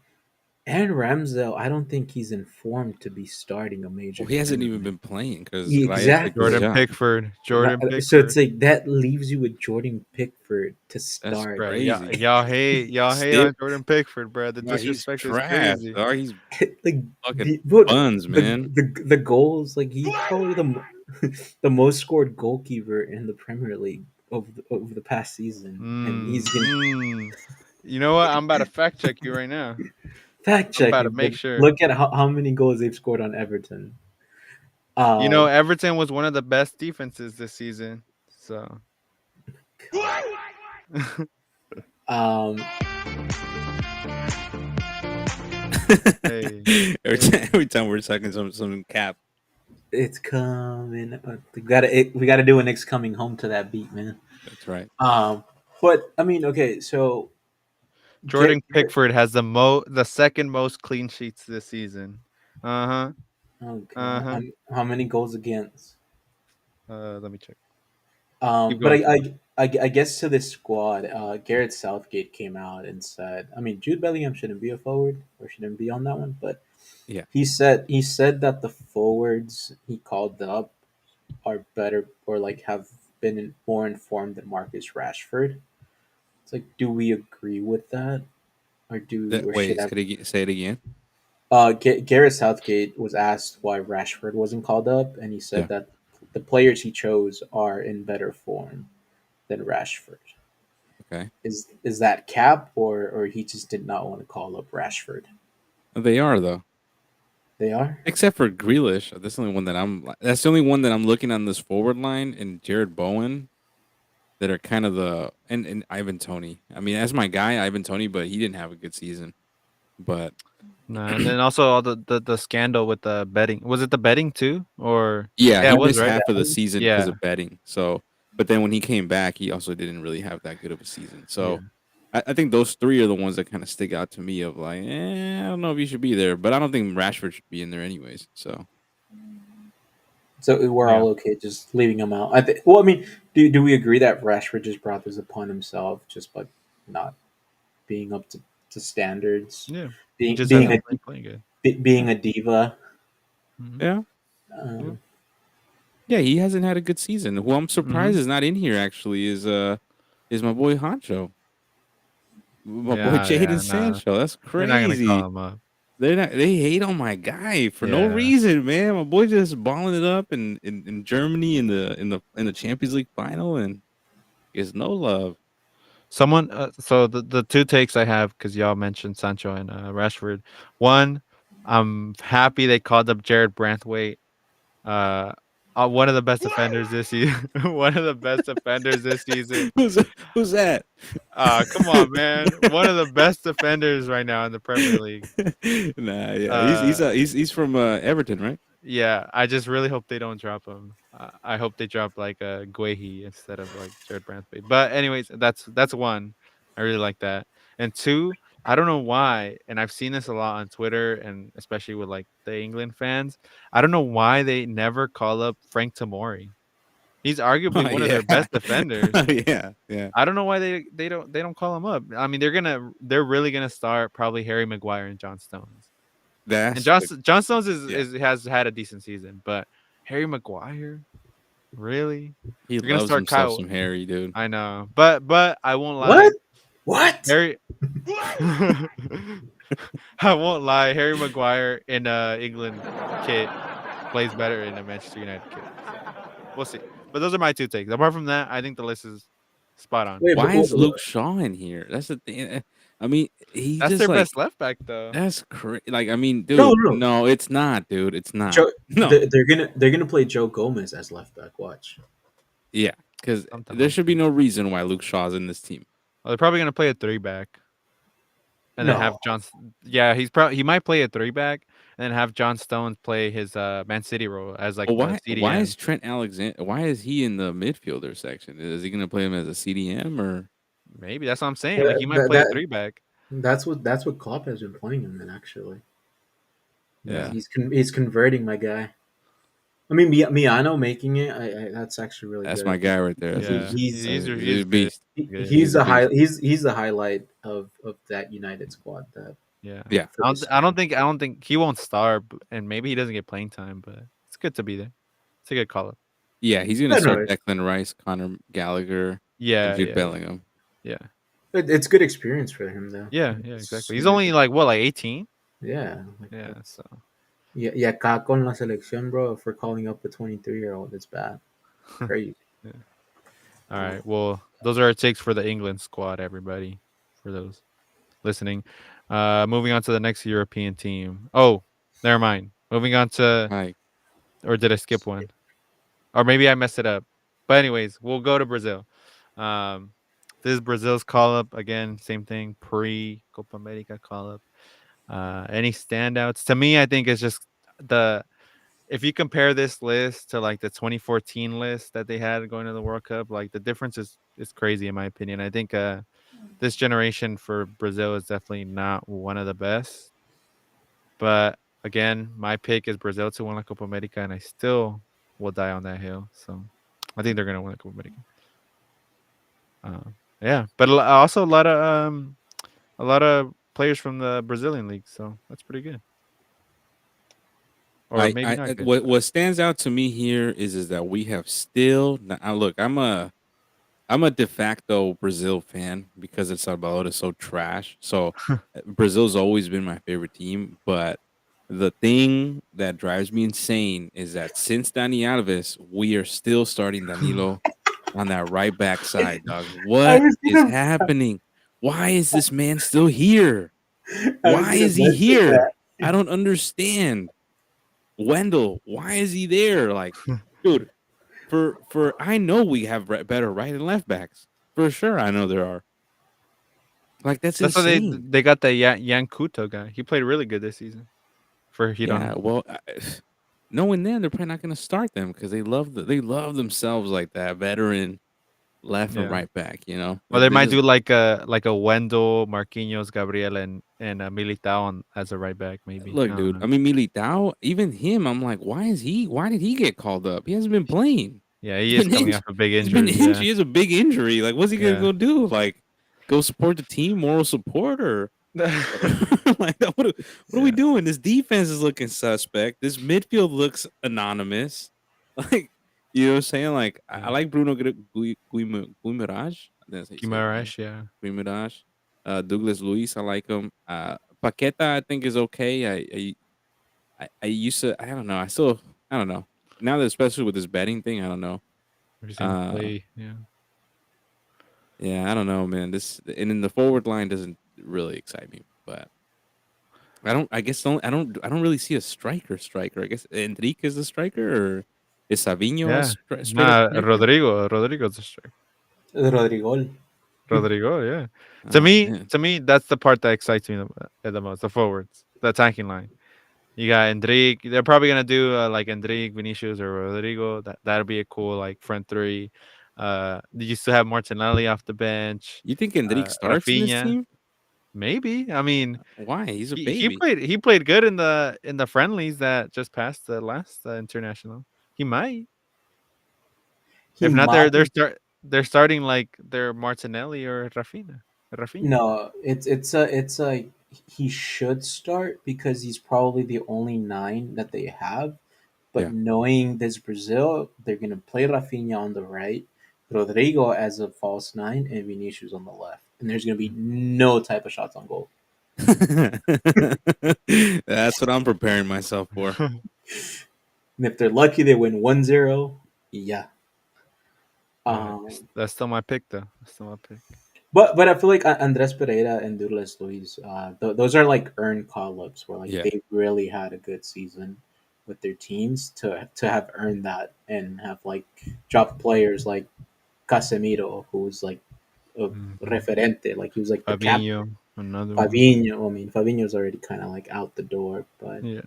[SPEAKER 2] And Ramsdale, I don't think he's informed to be starting a
[SPEAKER 3] Well,
[SPEAKER 2] major
[SPEAKER 3] he hasn't even
[SPEAKER 2] tournament.
[SPEAKER 3] been playing because Raya took his
[SPEAKER 2] Exactly.
[SPEAKER 1] Jordan
[SPEAKER 3] job.
[SPEAKER 1] Pickford. Jordan
[SPEAKER 2] So it's
[SPEAKER 1] Pickford.
[SPEAKER 2] like that leaves you with Jordan Pickford to
[SPEAKER 3] That's
[SPEAKER 2] start.
[SPEAKER 1] Bro, y'all,
[SPEAKER 3] crazy.
[SPEAKER 1] y'all hate
[SPEAKER 3] Still,
[SPEAKER 1] on Jordan Pickford, bro. The
[SPEAKER 3] no, he's
[SPEAKER 1] disrespect is
[SPEAKER 3] trash,
[SPEAKER 1] crazy.
[SPEAKER 3] dog. He's
[SPEAKER 2] Like
[SPEAKER 3] fucking
[SPEAKER 2] what
[SPEAKER 3] buns, man.
[SPEAKER 2] the goals, like he's probably the most scored goalkeeper in the Premier League over the past season, and he's
[SPEAKER 1] Mm,
[SPEAKER 2] gonna
[SPEAKER 1] mm. You know what? I'm about to fact check you right now.
[SPEAKER 2] fact
[SPEAKER 1] I'm
[SPEAKER 2] check
[SPEAKER 1] about to
[SPEAKER 2] it. But
[SPEAKER 1] make sure.
[SPEAKER 2] look at how many goals they've scored on Everton.
[SPEAKER 1] Everton was one of the best defenses this season. So,
[SPEAKER 2] God. Um,
[SPEAKER 1] hey,
[SPEAKER 3] every time we're talking some cap.
[SPEAKER 2] it's coming. We gotta do an X coming home to that beat, man.
[SPEAKER 3] That's right.
[SPEAKER 2] Um, but I mean, okay, so
[SPEAKER 1] Jordan Pickford has the second most clean sheets this season. Uh huh.
[SPEAKER 2] okay,
[SPEAKER 1] Uh huh.
[SPEAKER 2] how many goals against?
[SPEAKER 1] Let me check. Keep
[SPEAKER 2] But
[SPEAKER 1] going. Keep going.
[SPEAKER 2] I guess to this squad, Garrett Southgate came out and said, I mean, Jude Bellingham shouldn't be a forward or shouldn't be on that one, but
[SPEAKER 3] Yeah.
[SPEAKER 2] he said that the forwards he called up are better or like have been more informed than Marcus Rashford. It's like, do we agree with that, or should
[SPEAKER 3] Wait,
[SPEAKER 2] I?
[SPEAKER 3] say it again.
[SPEAKER 2] Gareth Southgate was asked why Rashford wasn't called up, and he said
[SPEAKER 3] Yeah.
[SPEAKER 2] that the players he chose are in better form than Rashford.
[SPEAKER 3] Okay.
[SPEAKER 2] Is that cap, or he just did not want to call up Rashford?
[SPEAKER 3] They are though.
[SPEAKER 2] They are.
[SPEAKER 3] Except for Grealish, that's the only one that That's the only one that I'm looking on this forward line, and Jared Bowen that are kind of and Ivan Tony. I mean, that's my guy, Ivan Tony, but he didn't have a good season. But
[SPEAKER 1] Nah, and then also all the scandal with the betting. Was it the betting too? Or
[SPEAKER 3] yeah,
[SPEAKER 1] yeah,
[SPEAKER 3] he
[SPEAKER 1] it was
[SPEAKER 3] missed
[SPEAKER 1] right.
[SPEAKER 3] half of the season because
[SPEAKER 1] Yeah,
[SPEAKER 3] of betting. So, but then when he came back, he also didn't really have that good of a season.
[SPEAKER 1] yeah.
[SPEAKER 3] So, I think those three are the ones that kind of stick out to me. Of like, I don't know if you should be there, but I don't think Rashford should be in there anyways. So,
[SPEAKER 2] So we're
[SPEAKER 1] Yeah.
[SPEAKER 2] all okay just leaving him out. I think. Well, I mean, do we agree that Rashford just brought this upon himself just by not being up to standards,
[SPEAKER 1] Yeah. He
[SPEAKER 2] being
[SPEAKER 1] just
[SPEAKER 2] being
[SPEAKER 3] yeah,
[SPEAKER 1] hasn't
[SPEAKER 2] a
[SPEAKER 1] been playing good.
[SPEAKER 2] being a diva?
[SPEAKER 1] Mhm.
[SPEAKER 3] yeah, yeah,
[SPEAKER 2] Um,
[SPEAKER 3] yeah. He hasn't had a good season. Who I'm surprised
[SPEAKER 1] Mhm.
[SPEAKER 3] is not in here actually is my boy Honcho. My boy
[SPEAKER 1] Yeah,
[SPEAKER 3] Jaden
[SPEAKER 1] yeah, nah.
[SPEAKER 3] Sancho. That's
[SPEAKER 1] They're not gonna call
[SPEAKER 3] crazy.
[SPEAKER 1] him up.
[SPEAKER 3] They're not. They hate on my guy for no
[SPEAKER 1] Yeah.
[SPEAKER 3] reason, man. My boy just balling it up in Germany in the Champions League final and gets no love.
[SPEAKER 1] Someone so the two takes I have because y'all mentioned Sancho and Rashford. One, I'm happy they called up Jared Branthwaite. Uh, one of the best defenders this season. One of the best defenders this season.
[SPEAKER 3] who's who's that?
[SPEAKER 1] Come on, man. One of the best defenders right now in the Premier League.
[SPEAKER 3] Nah, yeah,
[SPEAKER 1] Uh,
[SPEAKER 3] he's from Everton, right?
[SPEAKER 1] yeah, I just really hope they don't drop him. I hope they drop like a Guehi instead of like Jared Branthwaite. But anyways, that's one. I really like that. And two, I don't know why, and I've seen this a lot on Twitter and especially with like the England fans. I don't know why they never call up Frank Tamori. He's
[SPEAKER 3] Oh
[SPEAKER 1] arguably one of
[SPEAKER 3] yeah,
[SPEAKER 1] their best defenders.
[SPEAKER 3] yeah, yeah.
[SPEAKER 1] I don't know why they don't call him up. I mean, they're really gonna start probably Harry Maguire and John Stones. And
[SPEAKER 3] That's
[SPEAKER 1] John Stones
[SPEAKER 3] yeah.
[SPEAKER 1] is has had a decent season, but Harry Maguire, really?
[SPEAKER 3] He
[SPEAKER 1] You're gonna
[SPEAKER 3] loves
[SPEAKER 1] start
[SPEAKER 3] himself
[SPEAKER 1] Kyle?
[SPEAKER 3] some Harry, dude.
[SPEAKER 1] I know, but I won't lie,
[SPEAKER 2] What? What?
[SPEAKER 1] Harry. I won't lie, Harry Maguire in a England kit plays better in a Manchester United kit. So we'll see. But those are my two takes. Apart from that, I think the list is spot on.
[SPEAKER 2] Wait,
[SPEAKER 3] Why is Luke Shaw in here? That's the thing. I mean, he
[SPEAKER 1] That's
[SPEAKER 3] just
[SPEAKER 1] their
[SPEAKER 3] like
[SPEAKER 1] best left back though.
[SPEAKER 3] that's crazy. Like, I mean,
[SPEAKER 2] no,
[SPEAKER 3] dude,
[SPEAKER 2] no.
[SPEAKER 3] no, it's not, dude. It's not.
[SPEAKER 2] Joe,
[SPEAKER 3] No,
[SPEAKER 2] they're gonna play Joe Gomez as left back. Watch.
[SPEAKER 3] yeah, because
[SPEAKER 1] Something
[SPEAKER 3] there
[SPEAKER 1] like
[SPEAKER 3] should be no reason why Luke Shaw's in this team.
[SPEAKER 1] they're probably gonna play a three back. And then
[SPEAKER 2] No.
[SPEAKER 1] have John. Yeah, he might play a three back, and then have John Stones play his Man City role as like
[SPEAKER 3] But
[SPEAKER 1] the
[SPEAKER 3] why
[SPEAKER 1] CDM.
[SPEAKER 3] is Trent Alexander? Why is he in the midfielder section? Is he going to play him as a CDM or?
[SPEAKER 1] Maybe that's what I'm saying. Like
[SPEAKER 2] Yeah,
[SPEAKER 1] he might
[SPEAKER 2] that,
[SPEAKER 1] play a
[SPEAKER 2] that
[SPEAKER 1] three back.
[SPEAKER 2] that's what Klopp has been playing him in. Actually,
[SPEAKER 3] Yeah,
[SPEAKER 2] he's converting my guy. I mean, Miano making it. That's actually really
[SPEAKER 3] that's my
[SPEAKER 2] good.
[SPEAKER 3] guy right there. That's
[SPEAKER 1] Yeah,
[SPEAKER 3] he's
[SPEAKER 1] he's
[SPEAKER 3] a
[SPEAKER 1] good.
[SPEAKER 3] beast.
[SPEAKER 1] Good.
[SPEAKER 2] He's
[SPEAKER 3] He's a
[SPEAKER 2] the
[SPEAKER 3] beast.
[SPEAKER 2] he's the highlight of that United squad that
[SPEAKER 1] Yeah,
[SPEAKER 3] Yeah,
[SPEAKER 2] for this
[SPEAKER 1] I don't think he won't start, and maybe he doesn't get playing time, but it's good to be there. It's a good call up.
[SPEAKER 3] yeah, he's going to
[SPEAKER 2] I know
[SPEAKER 3] start Declan Rice, Connor Gallagher, and
[SPEAKER 1] Yeah,
[SPEAKER 3] Jude
[SPEAKER 1] yeah,
[SPEAKER 3] Bellingham.
[SPEAKER 1] yeah,
[SPEAKER 2] it's good experience for him though.
[SPEAKER 1] yeah, yeah.
[SPEAKER 2] It's,
[SPEAKER 1] Exactly. He's only like what, like 18?
[SPEAKER 2] yeah, like
[SPEAKER 1] Yeah.
[SPEAKER 2] that.
[SPEAKER 1] So
[SPEAKER 2] Yeah, yeah, acá con la selección, bro, for calling up a 23-year-old, it's bad. Crazy.
[SPEAKER 1] yeah. All right. Well, those are our takes for the England squad, everybody. For those listening. Moving on to the next European team. Oh, never mind. Moving on to,
[SPEAKER 3] Hi.
[SPEAKER 1] or did I skip one? Or maybe I messed it up. But anyways, we'll go to Brazil. Um, this is Brazil's call up again. Same thing. Pre Copa America call up. Any standouts? To me, I think it's just the if you compare this list to like the 2014 list that they had going to the World Cup, like the difference is crazy in my opinion. I think this generation for Brazil is definitely not one of the best. But again, my pick is Brazil to win La Copa America, and I still will die on that hill. So I think they're gonna win La Copa America. Yeah, but also a lot of players from the Brazilian league, so that's pretty good. Or maybe not good.
[SPEAKER 3] What stands out to me here is that we have still now, look. I'm a de facto Brazil fan because El Salvador is so trash. So Brazil's always been my favorite team. But the thing that drives me insane is that since Dani Alves, we are still starting Danilo on that right back side, dog.
[SPEAKER 2] I
[SPEAKER 3] What
[SPEAKER 2] was
[SPEAKER 3] is
[SPEAKER 2] gonna,
[SPEAKER 3] happening? Why is this man still here?
[SPEAKER 2] I was
[SPEAKER 3] Why
[SPEAKER 2] gonna
[SPEAKER 3] is he
[SPEAKER 2] mention
[SPEAKER 3] here?
[SPEAKER 2] that.
[SPEAKER 3] I don't understand. Wendell, why is he there? Like, dude, for I know we have better right and left backs for sure. I know there are. Like that's
[SPEAKER 1] That's why
[SPEAKER 3] insane.
[SPEAKER 1] they got the Yan Kuto guy. He played really good this season for
[SPEAKER 3] Yeah.
[SPEAKER 1] Hirona.
[SPEAKER 3] Well, knowing them, they're probably not going to start them because they love themselves like that veteran left and
[SPEAKER 1] Yeah.
[SPEAKER 3] right back. You know,
[SPEAKER 1] Or they
[SPEAKER 3] they
[SPEAKER 1] might
[SPEAKER 3] just
[SPEAKER 1] do like a Wendell, Marquinhos, Gabriel, and Militao as a right back, maybe. I
[SPEAKER 3] look,
[SPEAKER 1] don't
[SPEAKER 3] dude.
[SPEAKER 1] know.
[SPEAKER 3] I mean, Militao, even him. I'm like, why is he? Why did he get called up? He hasn't been playing.
[SPEAKER 1] Yeah, he
[SPEAKER 3] He's
[SPEAKER 1] is
[SPEAKER 3] been
[SPEAKER 1] coming
[SPEAKER 3] injured.
[SPEAKER 1] off a big
[SPEAKER 3] He's been
[SPEAKER 1] injury.
[SPEAKER 3] injured.
[SPEAKER 1] Yeah,
[SPEAKER 3] He has a big injury. Like, what's he gonna
[SPEAKER 1] yeah.
[SPEAKER 3] go do? Like, go support the team, moral support, or like what are we
[SPEAKER 1] Yeah,
[SPEAKER 3] doing? This defense is looking suspect. This midfield looks anonymous. Like, you know what I'm saying? Like, I
[SPEAKER 1] yeah.
[SPEAKER 3] like Bruno Guimaraes. I think that's how you say his name.
[SPEAKER 1] Guimaraes, yeah.
[SPEAKER 3] Guimaraes. Douglas Luis, I like him. Paqueta, I think is okay. I used to. I don't know. I don't know. Now that especially with this betting thing, I don't know.
[SPEAKER 1] We've seen him
[SPEAKER 3] Uh,
[SPEAKER 1] play. Yeah.
[SPEAKER 3] yeah, I don't know, man. This and then the forward line doesn't really excite me, but I don't. I guess don't. I don't. I don't really see a striker. Striker. I guess Enrique is the striker, or is Savinho a
[SPEAKER 1] Yeah.
[SPEAKER 3] straight up
[SPEAKER 1] Nah,
[SPEAKER 3] striker?
[SPEAKER 1] Rodrigo's a strike.
[SPEAKER 2] Rodrigo.
[SPEAKER 1] Rodrigo, yeah.
[SPEAKER 3] Oh man,
[SPEAKER 1] To me, that's the part that excites me the most. The forwards, the attacking line. You got Endrick. They're probably gonna do like Endrick, Vinicius, or Rodrigo. That'll be a cool like front three. You still have Martinelli off the bench.
[SPEAKER 3] you think Enrique starts in this
[SPEAKER 1] Rafinha,
[SPEAKER 3] team?
[SPEAKER 1] maybe. I mean,
[SPEAKER 3] Why? He's a
[SPEAKER 1] he
[SPEAKER 3] baby.
[SPEAKER 1] played good in the friendlies that just passed the last international. He might.
[SPEAKER 2] He
[SPEAKER 1] If not,
[SPEAKER 2] might.
[SPEAKER 1] they're starting like they're Martinelli or Rafinha. Rafinha.
[SPEAKER 2] No, it's a he should start because he's probably the only nine that they have. But
[SPEAKER 3] Yeah.
[SPEAKER 2] knowing this Brazil, they're gonna play Rafinha on the right, Rodrigo as a false nine, and Vinicius on the left. And there's gonna be no type of shots on goal.
[SPEAKER 3] That's what I'm preparing myself for.
[SPEAKER 2] And if they're lucky, they win 1-0. Yeah.
[SPEAKER 1] That's still my pick though. That's still my pick.
[SPEAKER 2] But I feel like Andres Pereira and Douglas Luis, those are like earned call ups where like
[SPEAKER 3] Yeah.
[SPEAKER 2] they really had a good season with their teams to have earned that and have like dropped players like Casemiro, who was like a
[SPEAKER 1] Hmm.
[SPEAKER 2] referente, like he was like the captain.
[SPEAKER 1] Fabinho, another one.
[SPEAKER 2] Fabinho, I mean Fabinho's already kind of like out the door, but
[SPEAKER 1] Yeah.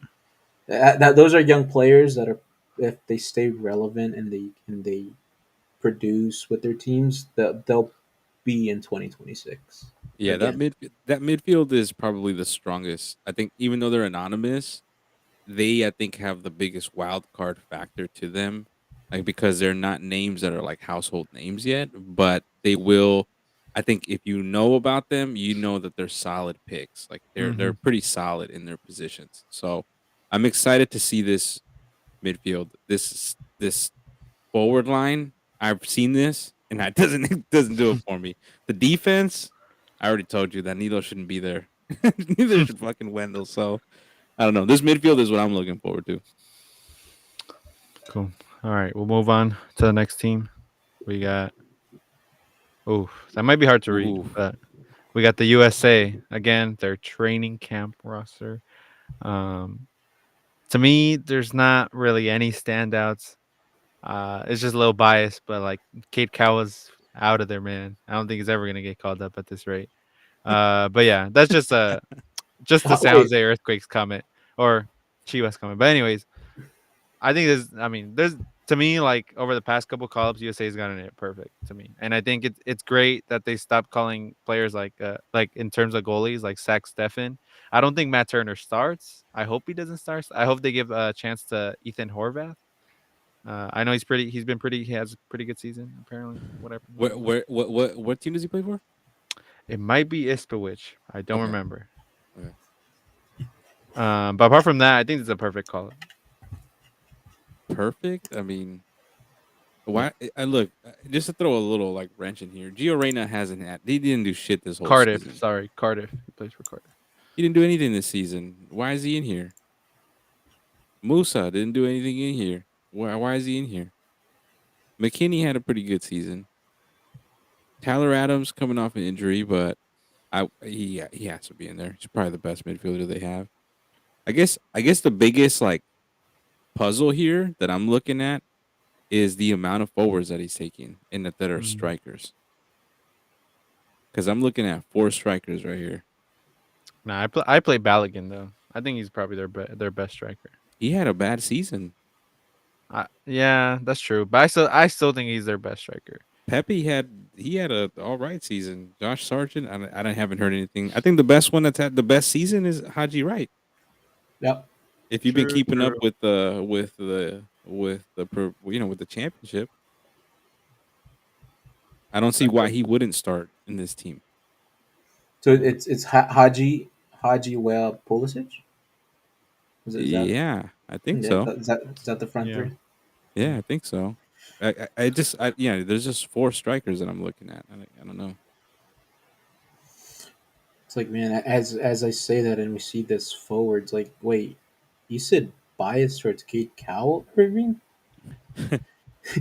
[SPEAKER 2] those are young players that are, if they stay relevant and they produce with their teams, they'll be in 2026
[SPEAKER 3] Yeah,
[SPEAKER 2] again.
[SPEAKER 3] that midfield is probably the strongest. I think even though they're anonymous, they I think have the biggest wild card factor to them. Like because they're not names that are like household names yet, but they will I think if you know about them, you know that they're solid picks. Like they're
[SPEAKER 1] Hmm.
[SPEAKER 3] pretty solid in their positions. So I'm excited to see this midfield. This forward line. I've seen this, and that doesn't it doesn't do it for me. The defense, I already told you that Nilo shouldn't be there. Neither should fucking Wendell. So I don't know. This midfield is what I'm looking forward to.
[SPEAKER 1] Cool. All right, we'll move on to the next team. We got. Oh, that might be hard to read,
[SPEAKER 3] Ooh,
[SPEAKER 1] but we got the USA again. Their training camp roster. Um, to me, there's not really any standouts. It's just a little biased, but like Kate Cowa's out of there, man. I don't think he's ever gonna get called up at this rate. But yeah, that's just the sounds
[SPEAKER 2] Wait,
[SPEAKER 1] the earthquakes comment or Chivas comment. But anyways, I think there's to me like over the past couple call ups, USA's gotten it perfect to me, and I think it's great that they stopped calling players like in terms of goalies like Zach Steffen. I don't think Matt Turner starts. I hope he doesn't start. I hope they give a chance to Ethan Horvath. I know he's been pretty. He has a pretty good season apparently. Whatever. I don't know.
[SPEAKER 3] what team does he play for?
[SPEAKER 1] It might be Ispowich. I don't
[SPEAKER 3] Okay,
[SPEAKER 1] remember.
[SPEAKER 3] okay,
[SPEAKER 1] But apart from that, I think it's a perfect call.
[SPEAKER 3] perfect. I mean,
[SPEAKER 1] Yeah.
[SPEAKER 3] why? I look just to throw a little like wrench in here. Gio Reyna hasn't had. He didn't do shit this whole
[SPEAKER 1] Cardiff.
[SPEAKER 3] season.
[SPEAKER 1] Sorry, Cardiff. He plays for Cardiff.
[SPEAKER 3] He didn't do anything this season. Why is he in here? Musa didn't do anything in here. Why is he in here? McKinney had a pretty good season. Tyler Adams coming off an injury, but he has to be in there. He's probably the best midfielder they have. I guess the biggest like puzzle here that I'm looking at is the amount of forwards that he's taking and that are
[SPEAKER 1] Mm.
[SPEAKER 3] strikers. Because I'm looking at 4 strikers right here.
[SPEAKER 1] Nah, I play Balogun though. I think he's probably their best striker.
[SPEAKER 3] He had a bad season.
[SPEAKER 1] Yeah, that's true. But I still think he's their best striker.
[SPEAKER 3] Pepe had a all right season. Josh Sargent, I haven't heard anything. I think the best one that's had the best season is Haji Wright.
[SPEAKER 2] yep.
[SPEAKER 3] If you've been
[SPEAKER 1] True,
[SPEAKER 3] keeping up
[SPEAKER 1] true.
[SPEAKER 3] with the championship, I don't see why
[SPEAKER 2] Okay.
[SPEAKER 3] he wouldn't start in this team.
[SPEAKER 2] So it's Haji Well Pulisic. Is that
[SPEAKER 3] Yeah, I think
[SPEAKER 2] yeah?
[SPEAKER 3] so.
[SPEAKER 2] Is that the front
[SPEAKER 1] Yeah.
[SPEAKER 2] three?
[SPEAKER 3] Yeah, I think so. I just yeah, there's just 4 strikers that I'm looking at. I don't know.
[SPEAKER 2] It's like, man, as I say that and we see this forwards, like, wait, you said bias towards Kate Cowell, Irving?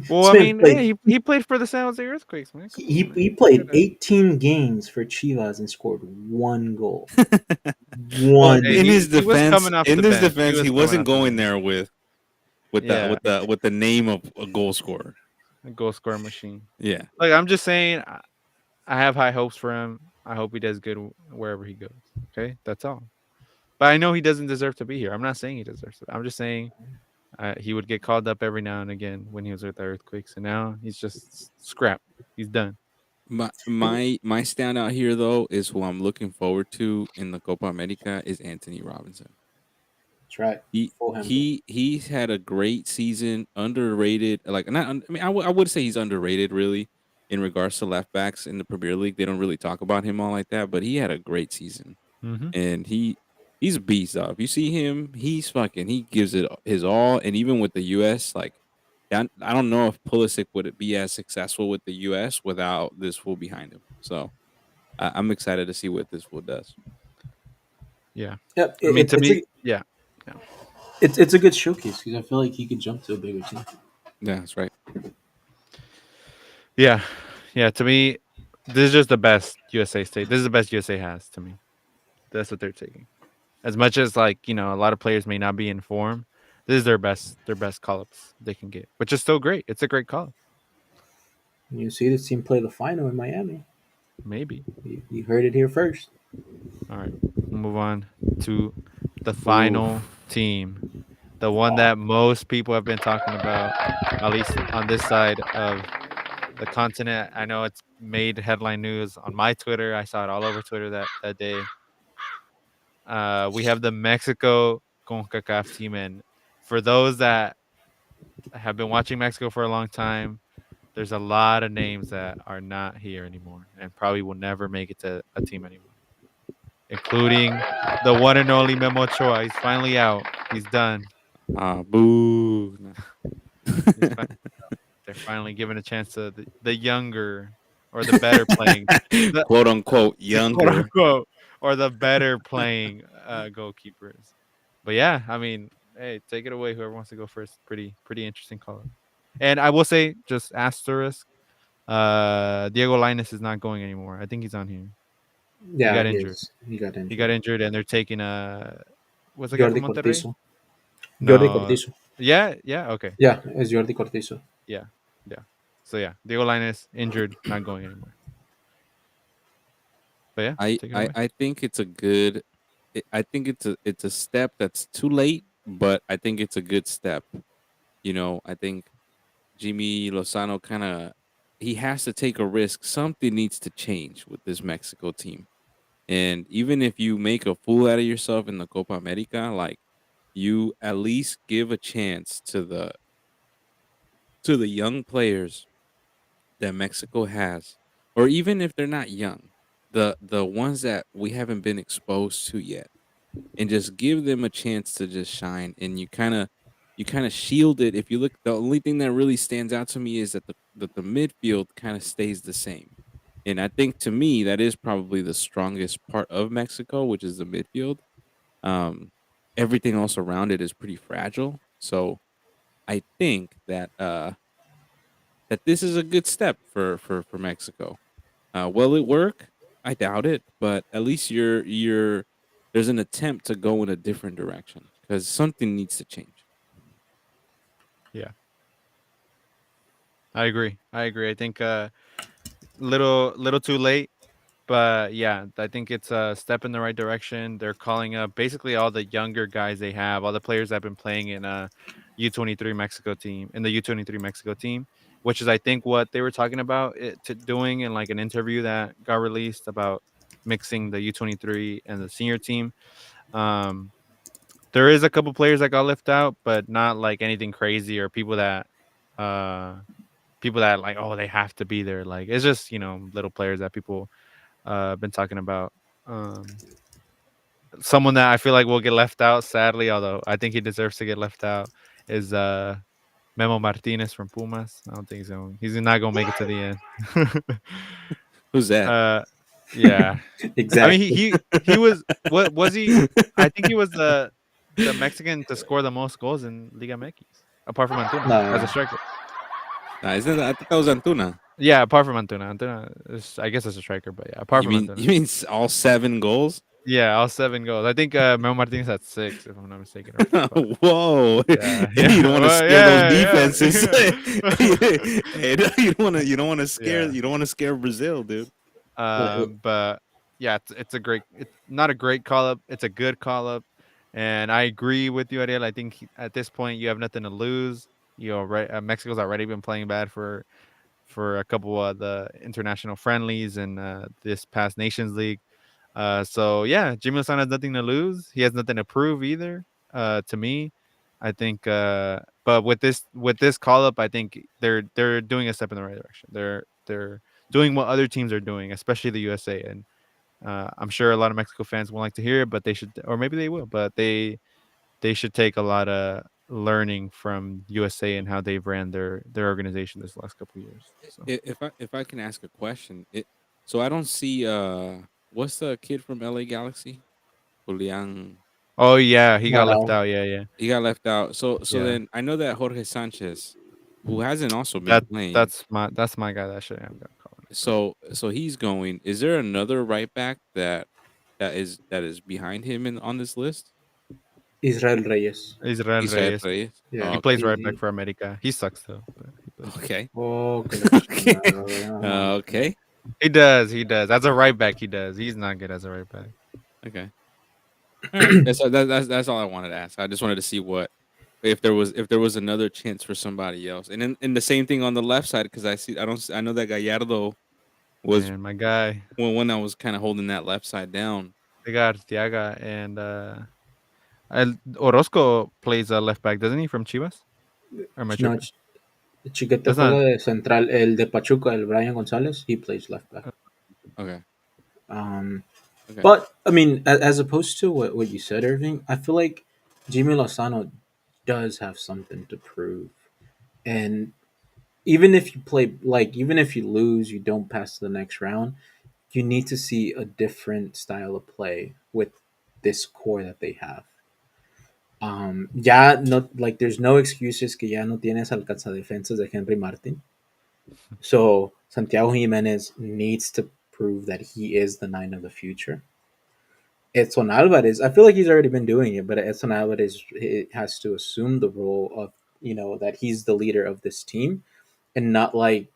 [SPEAKER 1] Well,
[SPEAKER 2] This
[SPEAKER 1] I
[SPEAKER 2] man
[SPEAKER 1] mean,
[SPEAKER 2] played.
[SPEAKER 1] hey, he played for the San Jose Earthquakes, man. Come on,
[SPEAKER 2] He
[SPEAKER 1] man. You
[SPEAKER 2] played
[SPEAKER 1] gotta.
[SPEAKER 2] 18 games for Chivas and scored one goal.
[SPEAKER 3] Well,
[SPEAKER 1] Hey,
[SPEAKER 2] One.
[SPEAKER 1] he was coming off
[SPEAKER 3] in
[SPEAKER 1] the
[SPEAKER 3] his
[SPEAKER 1] bench. He
[SPEAKER 3] defense, he
[SPEAKER 1] was coming
[SPEAKER 3] wasn't
[SPEAKER 1] off the
[SPEAKER 3] going
[SPEAKER 1] bench.
[SPEAKER 3] there
[SPEAKER 1] Yeah,
[SPEAKER 3] with the name of a goal scorer.
[SPEAKER 1] a goal scoring machine.
[SPEAKER 3] Yeah.
[SPEAKER 1] Like I'm just saying, I have high hopes for him. I hope he does good wherever he goes. Okay, that's all. But I know he doesn't deserve to be here. I'm not saying he deserves it. I'm just saying he would get called up every now and again when he was with the Earthquakes, and now he's just scrap. He's done.
[SPEAKER 3] My standout here though is who I'm looking forward to in the Copa America is Anthony Robinson.
[SPEAKER 2] That's right. Full Hembo.
[SPEAKER 3] He's had a great season, underrated. Like not, I mean, I would say he's underrated really in regards to left backs in the Premier League. They don't really talk about him all like that, but he had a great season,
[SPEAKER 1] Mm-hmm.
[SPEAKER 3] and he's a beast. Though. If you see him, he's fucking. He gives it his all, and even with the U.S., like I don't know if Pulisic would be as successful with the U.S. without this fool behind him. So I'm excited to see what this fool does.
[SPEAKER 1] Yeah.
[SPEAKER 2] Yep,
[SPEAKER 1] I mean, to
[SPEAKER 2] it's
[SPEAKER 1] me,
[SPEAKER 2] a
[SPEAKER 1] yeah, yeah,
[SPEAKER 2] it's a good showcase because I feel like he could jump to a bigger team.
[SPEAKER 3] Yeah, that's right.
[SPEAKER 1] yeah, yeah. To me, this is just the best USA state. This is the best USA has to me. That's what they're taking. As much as like a lot of players may not be in form, this is their best call ups they can get, which is still great. It's a great call up.
[SPEAKER 2] You see this team play the final in Miami.
[SPEAKER 1] Maybe.
[SPEAKER 2] You heard it here first.
[SPEAKER 1] All right, we'll move on to the final
[SPEAKER 3] Oof.
[SPEAKER 1] team, the one that most people have been talking about, at least on this side of the continent. I know it's made headline news on my Twitter. I saw it all over Twitter that day. We have the Mexico CONCACAF team, and for those that have been watching Mexico for a long time, there's a lot of names that are not here anymore and probably will never make it to a team anymore, including the one and only Memo Ochoa. He's finally out. He's done.
[SPEAKER 3] Boo. No.
[SPEAKER 1] He's they're finally giving a chance to the younger or the better playing, the,
[SPEAKER 3] Quote unquote
[SPEAKER 1] the quote
[SPEAKER 3] younger.
[SPEAKER 1] unquote or the better playing goalkeepers. But yeah, I mean, hey, take it away. Whoever wants to go first. Pretty interesting call. And I will say, just asterisk, Diego Linus is not going anymore. I think he's on here. He
[SPEAKER 2] Yeah,
[SPEAKER 1] got
[SPEAKER 2] he
[SPEAKER 1] injured.
[SPEAKER 2] is. He got
[SPEAKER 1] He
[SPEAKER 2] injured.
[SPEAKER 1] got injured, and they're taking what's the guy
[SPEAKER 2] Jordi
[SPEAKER 1] from Monterrey?
[SPEAKER 2] Cortizo. Jordi
[SPEAKER 1] No.
[SPEAKER 2] Cortizo.
[SPEAKER 1] Yeah, yeah, okay.
[SPEAKER 2] Yeah, it's Jordi Cortizo.
[SPEAKER 1] Yeah, yeah. So yeah, Diego Linus injured, not going anymore. But yeah, take it away.
[SPEAKER 3] I think it's a good. I think it's a step that's too late, but I think it's a good step. I think Jimmy Lozano kind of he has to take a risk. Something needs to change with this Mexico team. And even if you make a fool out of yourself in the Copa America, like you at least give a chance to the young players that Mexico has, or even if they're not young, the ones that we haven't been exposed to yet, and just give them a chance to just shine. And you kind of shield it. If you look, the only thing that really stands out to me is that the midfield kind of stays the same. And I think to me that is probably the strongest part of Mexico, which is the midfield. Um, Everything else around it is pretty fragile. So I think that this is a good step for Mexico. Will it work? I doubt it, but at least you're there's an attempt to go in a different direction because something needs to change.
[SPEAKER 1] Yeah, I agree. I agree. I think little too late, but yeah, I think it's a step in the right direction. They're calling up basically all the younger guys they have, all the players that have been playing in U23 Mexico team, in the U23 Mexico team, which is I think what they were talking about doing in like an interview that got released about mixing the U23 and the senior team. Um, there is a couple players that got left out, but not like anything crazy or uh people that like, oh, they have to be there. Like it's just little players that people been talking about. Someone that I feel like will get left out, sadly, although I think he deserves to get left out, is Memo Martinez from Pumas. I don't think so. He's not gonna make it to the end.
[SPEAKER 3] Who's that?
[SPEAKER 1] uh, Yeah. I mean,
[SPEAKER 2] Exactly.
[SPEAKER 1] he was what was he? I think he was the Mexican to score the most goals in Liga MX, apart from Antuna as a
[SPEAKER 2] No,
[SPEAKER 1] striker.
[SPEAKER 3] Nah, isn't that, I thought that was Antuna.
[SPEAKER 1] Yeah, apart from Antuna. Antuna is, I guess, as a striker, but yeah, apart from
[SPEAKER 3] You
[SPEAKER 1] Antuna.
[SPEAKER 3] mean all 7 goals?
[SPEAKER 1] Yeah, all 7 goals. I think Memo Martinez had 6, if I'm not mistaken, or 5.
[SPEAKER 3] Whoa!
[SPEAKER 1] Yeah,
[SPEAKER 3] You don't
[SPEAKER 1] yeah,
[SPEAKER 3] want to
[SPEAKER 1] well,
[SPEAKER 3] scare those
[SPEAKER 1] yeah,
[SPEAKER 3] defenses.
[SPEAKER 1] yeah.
[SPEAKER 3] Hey, you don't want to scare
[SPEAKER 1] Yeah.
[SPEAKER 3] you don't want to scare Brazil, dude.
[SPEAKER 1] But yeah, it's a great. It's not a great call up. It's a good call up, and I agree with you, Ariel. I think at this point you have nothing to lose. You know, right? Mexico's already been playing bad for a couple of the international friendlies and this past Nations League. So yeah, Jimmy Lozano has nothing to lose. He has nothing to prove either. To me, I think. But with this call up, I think they're doing a step in the right direction. They're doing what other teams are doing, especially the USA. And I'm sure a lot of Mexico fans won't like to hear it, but they should, or maybe they will. But they should take a lot of learning from USA and how they've ran their organization this last couple of years. So.
[SPEAKER 3] If I can ask a question, so I don't see what's the kid from LA Galaxy, Julian.
[SPEAKER 1] Oh yeah, he
[SPEAKER 2] no,
[SPEAKER 1] got left
[SPEAKER 2] no.
[SPEAKER 1] out. Yeah, yeah,
[SPEAKER 3] He got left out. So
[SPEAKER 1] yeah.
[SPEAKER 3] then I know that Jorge Sanchez, who hasn't also been
[SPEAKER 1] That
[SPEAKER 3] playing.
[SPEAKER 1] that's my guy that should have got called. But
[SPEAKER 3] So he's going. Is there another right back that is behind him on this list?
[SPEAKER 2] Israel Reyes.
[SPEAKER 1] Israel
[SPEAKER 3] Israel
[SPEAKER 1] Reyes,
[SPEAKER 3] Reyes.
[SPEAKER 2] Yeah,
[SPEAKER 3] Oh,
[SPEAKER 1] he plays
[SPEAKER 3] okay.
[SPEAKER 1] right back for America. He sucks though, but he plays right back.
[SPEAKER 3] Okay.
[SPEAKER 2] Oh, que la
[SPEAKER 3] Okay.
[SPEAKER 2] chingada, güey.
[SPEAKER 3] Okay.
[SPEAKER 1] He does. He does. As a right back, he does. He's not good as a right back.
[SPEAKER 3] Okay. All right. That's all I wanted to ask. I just wanted to see what if there was another chance for somebody else, and the same thing on the left side because I know that Gallardo was
[SPEAKER 1] And my guy,
[SPEAKER 3] one that was kind of holding that left side down.
[SPEAKER 1] they got Arteaga and Orozco plays left back, doesn't he? From Chivas, or am I
[SPEAKER 2] No,
[SPEAKER 1] tripping?
[SPEAKER 2] Chiquete
[SPEAKER 1] That's not.
[SPEAKER 2] juega de central. El de Pachuca, el Brian Gonzalez, he plays left back.
[SPEAKER 3] Okay.
[SPEAKER 2] Um,
[SPEAKER 3] Okay.
[SPEAKER 2] but I mean, as opposed to what you said, Irving, I feel like Jimmy Lozano does have something to prove. And even if you play, like, even if you lose, you don't pass to the next round, you need to see a different style of play with this core that they have. Ya no, like, there's no excuses que ya no tienes al defensas de Henry Martin. So Santiago Jimenez needs to prove that he is the nine of the future. Edson Alvarez, I feel like he's already been doing it, but Edson Alvarez has to assume the role of, that he's the leader of this team and not like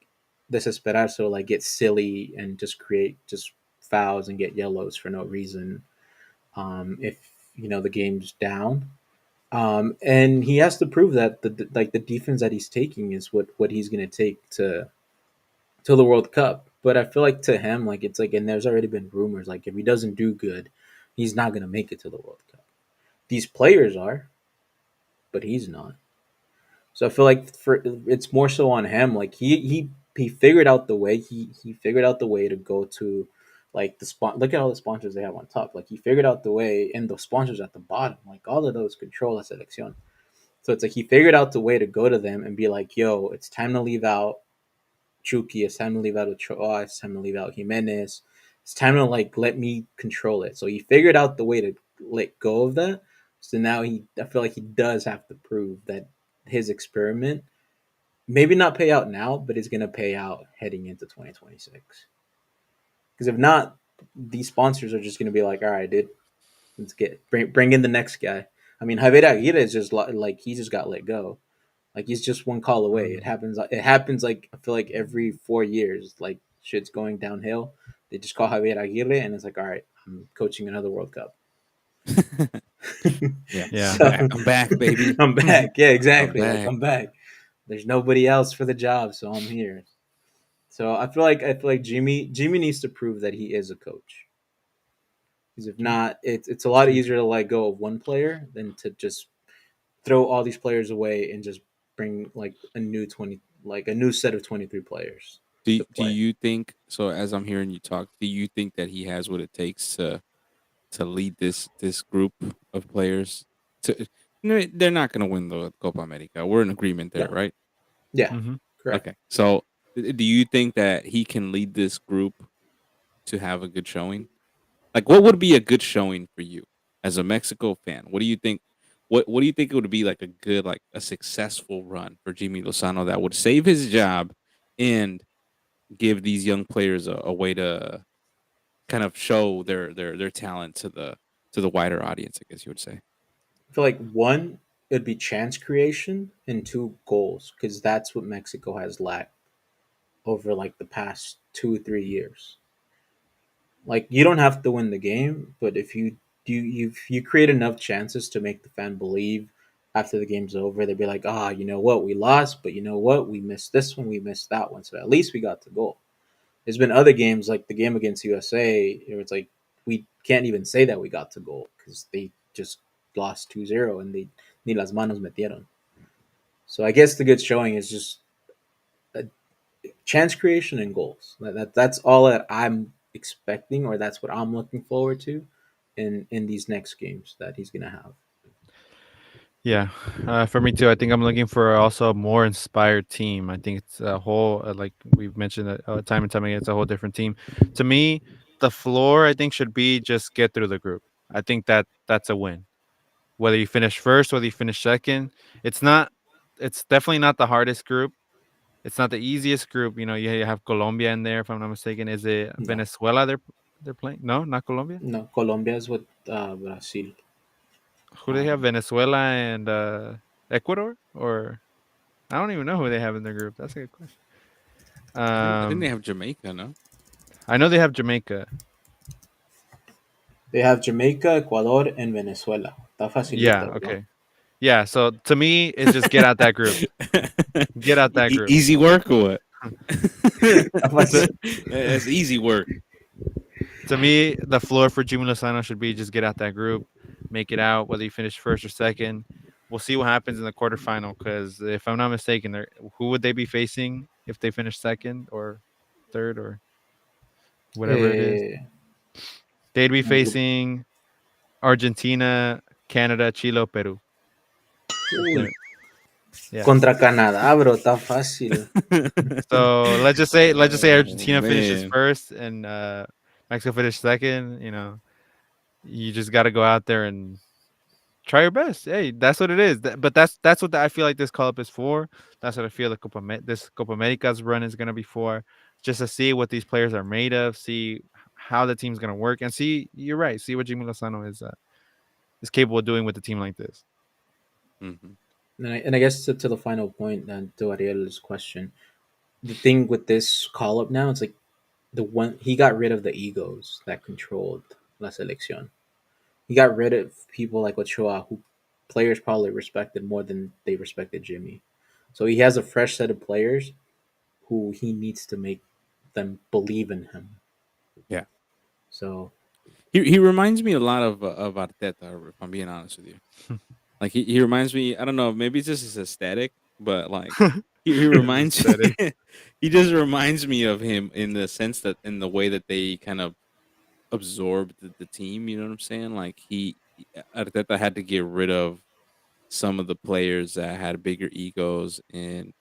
[SPEAKER 2] desesperar, so like get silly and just create just fouls and get yellows for no reason. If the game's down, and he has to prove that the defense that he's taking is what he's going to take to the World Cup. But I feel like to him, like it's like, and there's already been rumors like if he doesn't do good, he's not going to make it to the World Cup. These players are, but he's not. So I feel like it's more so on him. Like he figured out the way. He figured out the way to go to like the spot. Look at all the sponsors they have on top. Like he figured out the way, and the sponsors at the bottom. Like all of those control la selección. So it's like he figured out the way to go to them and be like, "Yo, it's time to leave out Chucky. It's time to leave out Ochoa. It's time to leave out Jimenez. It's time to like let me control it." So he figured out the way to let go of that. So now I feel like he does have to prove that his experiment maybe not pay out now, but it's gonna pay out heading into 2026. Because if not, these sponsors are just gonna be like, "All right, dude, let's bring in the next guy." I mean, Javier Aguirre is just like he just got let go. Like he's just one call away. It
[SPEAKER 1] Mm.
[SPEAKER 2] happens. It happens like I feel like every 4 years. Like shit's going downhill. They just call Javier Aguirre, and it's like, all right, I'm coaching another World Cup.
[SPEAKER 3] Yeah.
[SPEAKER 1] Yeah.
[SPEAKER 3] I'm
[SPEAKER 2] So
[SPEAKER 3] back. I'm back, baby.
[SPEAKER 2] I'm back. Yeah,
[SPEAKER 3] I'm
[SPEAKER 2] exactly. Like
[SPEAKER 3] back.
[SPEAKER 2] I'm back. There's nobody else for the job, so I'm here. So I feel like Jimmy needs to prove that he is a coach. Because if
[SPEAKER 1] True.
[SPEAKER 2] not, it's a lot easier to let go of one player than to just throw all these players away and just bring like a new set of 23 players to
[SPEAKER 3] Do
[SPEAKER 2] play.
[SPEAKER 3] you think so? As I'm hearing you talk, do you think that he has what it takes to lead this group of players? To no, they're not going to win the Copa America. We're in agreement there,
[SPEAKER 2] No,
[SPEAKER 3] right?
[SPEAKER 2] yeah,
[SPEAKER 1] Hmm.
[SPEAKER 2] correct.
[SPEAKER 3] Okay. So, do you think that he can lead this group to have a good showing? Like, what would be a good showing for you as a Mexico fan? What do you think? What do you think it would be like a good, like a successful run for Jimmy Lozano that would save his job and give these young players a way to kind of show their talent to the wider audience? I guess you would say.
[SPEAKER 2] I feel like one, it'd be chance creation, and two, goals, because that's what Mexico has lacked over like the past 2 3 years. Like you don't have to win the game, but if you create enough chances to make the fan believe after the game's over, they'd be like, ah, you know what, we lost, but you know what, we missed this one, we missed that one, so at least we got the goal. There's been other games like the game against USA, where it's like we can't even say that we got to goal because they just lost 2-0 and they ni las manos metieron. So I guess the good showing is just chance creation and goals. That's all that I'm expecting, or that's what I'm looking forward to in these next games that he's gonna have.
[SPEAKER 1] Yeah, for me too. I think I'm looking for also a more inspired team. I think it's a whole, like we've mentioned it, time and time again, it's a whole different team. To me, the floor I think should be just get through the group. I think that's a win. Whether you finish first, whether you finish second, it's not. It's definitely not the hardest group. It's not the easiest group. You have Colombia in there, if I'm not mistaken. Is it
[SPEAKER 2] No,
[SPEAKER 1] Venezuela? They're playing. No, not Colombia.
[SPEAKER 2] no, Colombia is with Brazil.
[SPEAKER 1] Who do they have?
[SPEAKER 2] Um,
[SPEAKER 1] Venezuela and Ecuador, or I don't even know who they have in their group. That's a good question.
[SPEAKER 3] I think they
[SPEAKER 1] Um,
[SPEAKER 3] have Jamaica, no?
[SPEAKER 1] I know they have Jamaica.
[SPEAKER 2] they have Jamaica, Ecuador, and Venezuela. Está
[SPEAKER 1] Yeah.
[SPEAKER 2] facilito, bro.
[SPEAKER 1] Okay. Yeah. So to me, it's just get out that group. Get out that group.
[SPEAKER 3] Easy work or what?
[SPEAKER 2] Está
[SPEAKER 1] to,
[SPEAKER 2] fácil.
[SPEAKER 3] That's easy work.
[SPEAKER 1] to me, the floor for Jimmy Lozano should be just get out that group, make it out, whether you finish first or second. We'll see what happens in the quarterfinal. Because if I'm not mistaken, who would they be facing if they finish second or third or whatever it is?
[SPEAKER 2] Eh,
[SPEAKER 1] They'd be
[SPEAKER 2] el grupo.
[SPEAKER 1] facing Argentina, Canada, Chile, Peru. If
[SPEAKER 2] Uy,
[SPEAKER 1] they're Yeah.
[SPEAKER 2] contra Canadá, bro. Está fácil.
[SPEAKER 1] So let's just say
[SPEAKER 3] Oh
[SPEAKER 1] Argentina finishes
[SPEAKER 3] man.
[SPEAKER 1] first and Mexico finishes second. You just got to go out there and try your best. Hey, that's what it is. But that's what I feel like this call up is for. That's what I feel this Copa America's run is gonna be for, just to see what these players are made of, see how the team's gonna work, and see. You're right. See what Jimmy Lozano is capable of doing with a team like this.
[SPEAKER 3] Mhm.
[SPEAKER 2] And I guess to the final point, to Ariel's question, the thing with this call up now, it's like the one he got rid of the egos that controlled La Selección. He got rid of people like Ochoa, who players probably respected more than they respected Jimmy. So he has a fresh set of players who he needs to make them believe in him.
[SPEAKER 3] Yeah.
[SPEAKER 2] So
[SPEAKER 3] He reminds me a lot of Arteta, if I'm being honest with you. Like he reminds me, I don't know, maybe it's just his aesthetic, but like he
[SPEAKER 1] His
[SPEAKER 3] reminds
[SPEAKER 1] aesthetic.
[SPEAKER 3] he just reminds me of him in the sense that in the way that they kind of absorbed the team, you know what I'm saying? Like Arteta had to get rid of some of the players that had bigger egos, and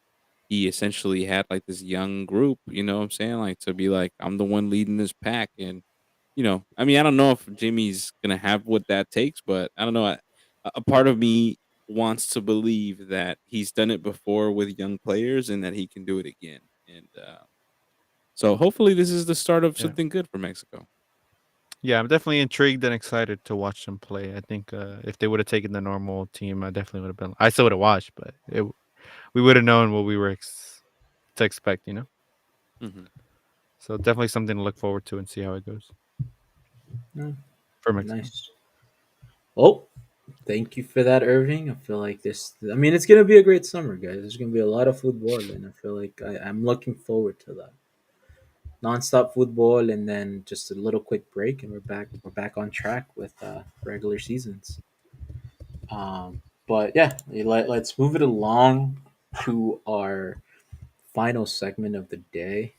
[SPEAKER 3] he essentially had like this young group, you know what I'm saying? Like to be like, I'm the one leading this pack. And, I mean, I don't know if Jimmy's going to have what that takes, but I don't know. A part of me wants to believe that he's done it before with young players and that he can do it again. And so hopefully this is the start of
[SPEAKER 1] Yeah.
[SPEAKER 3] something good for Mexico.
[SPEAKER 1] Yeah, I'm definitely intrigued and excited to watch them play. I think if they would have taken the normal team, I definitely would have been. I still would have watched, but we would have known what we were to expect.
[SPEAKER 3] Hmm.
[SPEAKER 1] So definitely something to look forward to and see how it goes for Mexico.
[SPEAKER 2] nice. Oh, thank you for that, Irving. I feel like this. I mean, it's gonna be a great summer, guys. There's gonna be a lot of football, and I feel like I'm looking forward to that. Non-stop football, and then just a little quick break, and we're back. We're back on track with regular seasons. But yeah, let's move it along to our final segment of the day.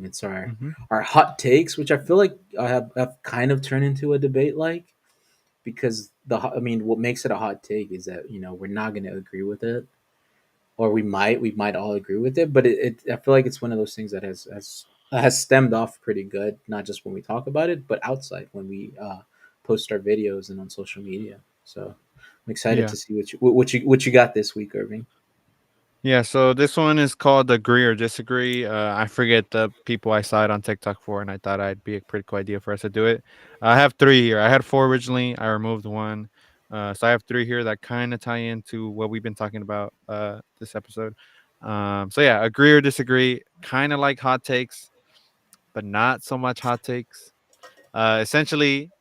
[SPEAKER 2] It's
[SPEAKER 1] Hmm.
[SPEAKER 2] our hot takes, which I feel like have kind of turned into a debate, like because I mean, what makes it a hot take is that we're not going to agree with it, or we might all agree with it, but I feel like it's one of those things that has has stemmed off pretty good, not just when we talk about it, but outside when we post our videos and on social media. So I'm excited
[SPEAKER 1] Yeah.
[SPEAKER 2] to see what you got this week, Irving.
[SPEAKER 1] Yeah, so this one is called Agree or Disagree. I forget the people I saw it on TikTok for, and I thought I'd be a pretty cool idea for us to do it. I have three here. I had four originally. I removed one. So I have three here that kind of tie into what we've been talking about this episode. So yeah, agree or disagree. Kind of like hot takes, but not so much hot takes. Essentially,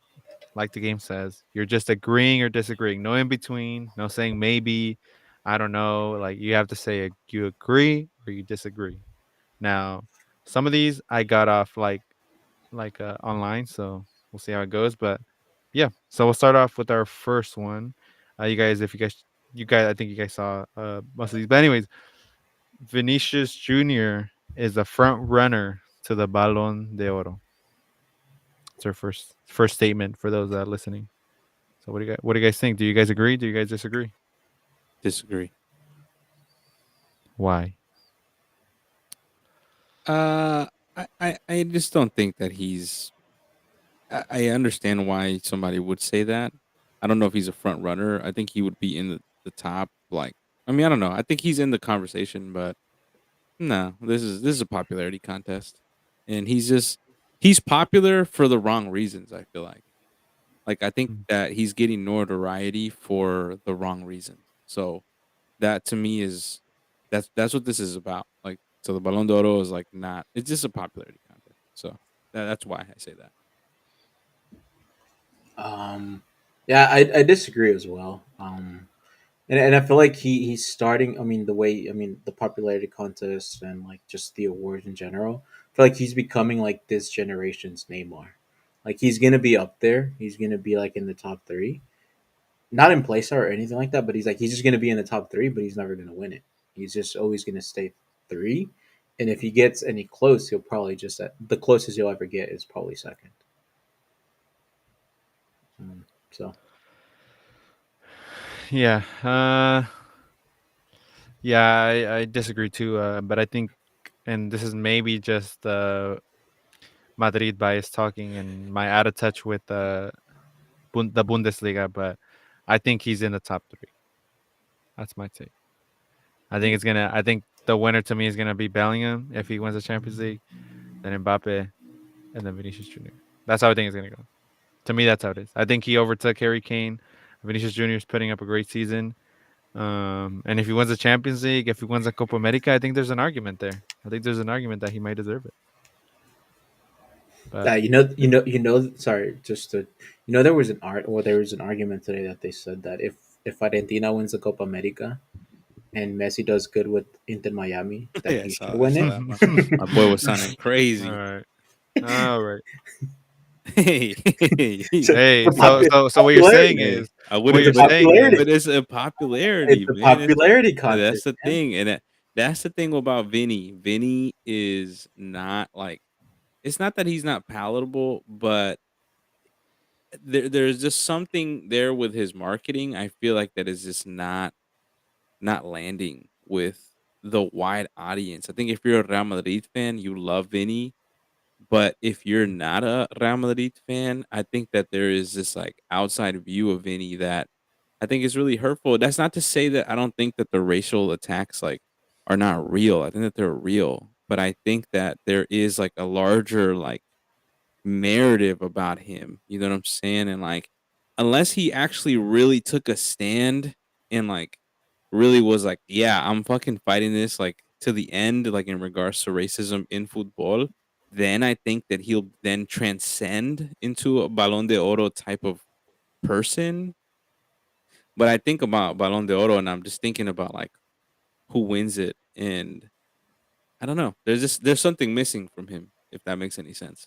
[SPEAKER 1] like the game says, you're just agreeing or disagreeing. No in between. No saying maybe. I don't know. Like you have to say you agree or you disagree. Now, some of these I got off like online, so we'll see how it goes. But yeah, so we'll start off with our first one. You guys, if you guys, I think you guys saw most of these. But anyways, Vinicius Junior is the front runner to the Ballon de Oro. It's our first statement for those listening. So what do you guys think? Do you guys agree? Do you guys disagree?
[SPEAKER 3] Disagree.
[SPEAKER 1] Why?
[SPEAKER 3] Uh, I just don't think that he's. I understand why somebody would say that. I don't know if he's a front runner. I think he would be in the top. Like, I mean, I don't know. I think he's in the conversation, but no, this is a popularity contest, and he's popular for the wrong reasons. I feel like I think
[SPEAKER 1] Mm.
[SPEAKER 3] that he's getting notoriety for the wrong reasons. So that to me is that's what this is about. Like, so the Ballon d'Oro is like not. It's just a popularity contest. So that's why I say that.
[SPEAKER 2] Um, yeah, I disagree as well. And I feel like he's starting. I mean, the way, I mean, the popularity contest and like just the awards in general. I feel like he's becoming like this generation's Neymar. Like he's gonna be up there. He's gonna be like in the top three, not in place or anything like that. But he's just gonna be in the top three. But he's never gonna win it. He's just always gonna stay three. And if he gets any close, he'll probably just the closest he'll ever get is probably second. So
[SPEAKER 1] Yeah. Yeah, I disagree too. But I think, and this is maybe just Madrid bias talking and my out of touch with the Bundesliga, but I think he's in the top three. That's my take. I think it's gonna. I think the winner to me is gonna be Bellingham if he wins the Champions League, then Mbappe, and then Vinicius Junior. That's how I think it's gonna go. To me, that's how it is. I think he overtook Harry Kane. Vinicius Junior is putting up a great season. And if he wins the Champions League, if he wins the Copa America, I think there's an argument there. I think there's an argument that he might deserve it. But
[SPEAKER 2] Sorry, just to, there was an there was an argument today that they said that if Argentina wins the Copa America and Messi does good with Inter Miami, then
[SPEAKER 3] Yeah,
[SPEAKER 2] he should
[SPEAKER 3] I
[SPEAKER 2] win
[SPEAKER 3] saw
[SPEAKER 2] it.
[SPEAKER 3] that. My boy was sounding
[SPEAKER 1] all
[SPEAKER 3] crazy.
[SPEAKER 1] right, all right.
[SPEAKER 3] Hey, hey,
[SPEAKER 2] So
[SPEAKER 1] Hey,
[SPEAKER 2] the
[SPEAKER 1] so what you're saying
[SPEAKER 2] popularity,
[SPEAKER 3] hey!
[SPEAKER 1] is
[SPEAKER 3] I
[SPEAKER 1] what
[SPEAKER 3] wouldn't,
[SPEAKER 1] you're
[SPEAKER 2] it's a
[SPEAKER 1] saying is
[SPEAKER 2] popularity,
[SPEAKER 3] but it's a
[SPEAKER 2] it's
[SPEAKER 3] popularity,
[SPEAKER 2] a
[SPEAKER 3] man.
[SPEAKER 2] popularity
[SPEAKER 3] That's
[SPEAKER 2] contest,
[SPEAKER 3] the
[SPEAKER 2] man.
[SPEAKER 3] thing, and that's the thing about Vinny. Vinny is not like it's not that he's not palatable, but there's just something there with his marketing. I feel like that is just not landing with the wide audience. I think if you're a Real Madrid fan, you love Vinny. But if you're not a Real Madrid fan, I think that there is this like outside view of Vinny that I think is really hurtful. That's not to say that I don't think that the racial attacks like are not real. I think that they're real, but I think that there is like a larger like narrative about him. You know what I'm saying? And like, unless he actually really took a stand and like really was like, yeah, I'm fucking fighting this like to the end, like in regards to racism in football, then I think that he'll then transcend into a Balón de Oro type of person. But I think about Balón de Oro and I'm just thinking about like who wins it. And I don't know. There's something missing from him, if that makes any sense,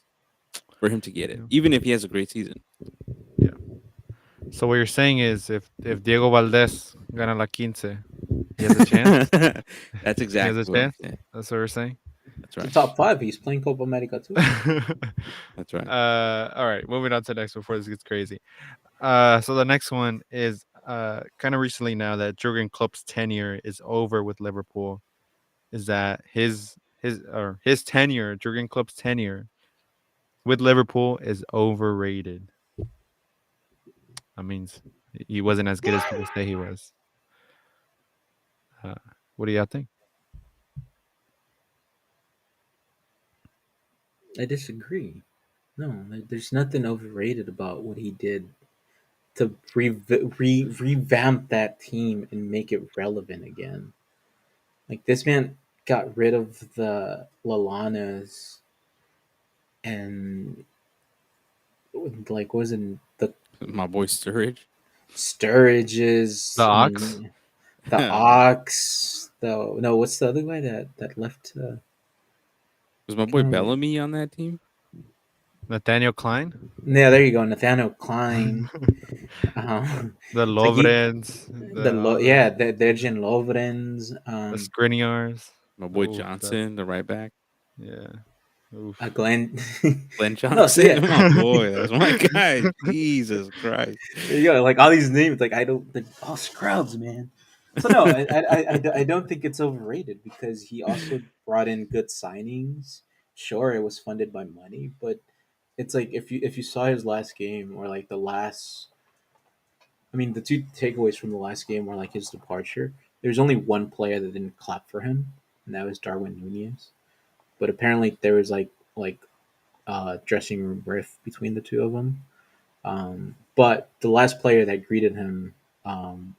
[SPEAKER 3] for him to get it,
[SPEAKER 1] yeah,
[SPEAKER 3] even if he has a great season.
[SPEAKER 1] yeah. So what you're saying is if Diego Valdez gana la quince, he has a chance.
[SPEAKER 3] That's
[SPEAKER 1] He has a
[SPEAKER 3] exactly what I'm
[SPEAKER 1] chance.
[SPEAKER 3] saying.
[SPEAKER 1] That's what we're saying.
[SPEAKER 3] That's
[SPEAKER 2] The
[SPEAKER 3] right.
[SPEAKER 2] top five, he's playing Copa America too.
[SPEAKER 3] That's right.
[SPEAKER 1] All right, moving on to the next before this gets crazy. So the next one is kind of recently now that Jurgen Klopp's tenure is over with Liverpool. Is that his his tenure, Jurgen Klopp's tenure with Liverpool is overrated. That means he wasn't as good as people say he was. Uh, what do y'all think?
[SPEAKER 2] I disagree. No, there's nothing overrated about what he did to revamp that team and make it relevant again. Like this man got rid of the Lalanas and like wasn't the
[SPEAKER 3] My boy Sturridge.
[SPEAKER 1] The
[SPEAKER 2] Sturridges. I
[SPEAKER 1] Ox,
[SPEAKER 2] mean, the
[SPEAKER 3] It
[SPEAKER 2] Ox. The no, what's the other guy that left?
[SPEAKER 3] was my boy Bellamy on that team.
[SPEAKER 1] Nathaniel Klein,
[SPEAKER 2] Yeah, there you go, Nathaniel Klein.
[SPEAKER 1] the
[SPEAKER 2] It's like he
[SPEAKER 1] Lovrens, the all
[SPEAKER 2] yeah, the Dejan Lovrens,
[SPEAKER 1] the Skriniars.
[SPEAKER 3] My boy
[SPEAKER 1] Oh, that
[SPEAKER 3] Johnson, the right back.
[SPEAKER 1] yeah. Oof.
[SPEAKER 2] Glenn.
[SPEAKER 3] Glenn
[SPEAKER 2] No, so yeah,
[SPEAKER 3] Johnson, my boy. That's my guy. Jesus Christ.
[SPEAKER 2] there you go. Like all these names, like I don't, like, all scrubs, man. So no, I don't think it's overrated because he also brought in good signings. Sure, it was funded by money, but it's like if you saw his last game or like the last, I mean, the two takeaways from the last game were like his departure. There's only one player that didn't clap for him, and that was Darwin Nunez. But apparently there was like dressing room rift between the two of them. But the last player that greeted him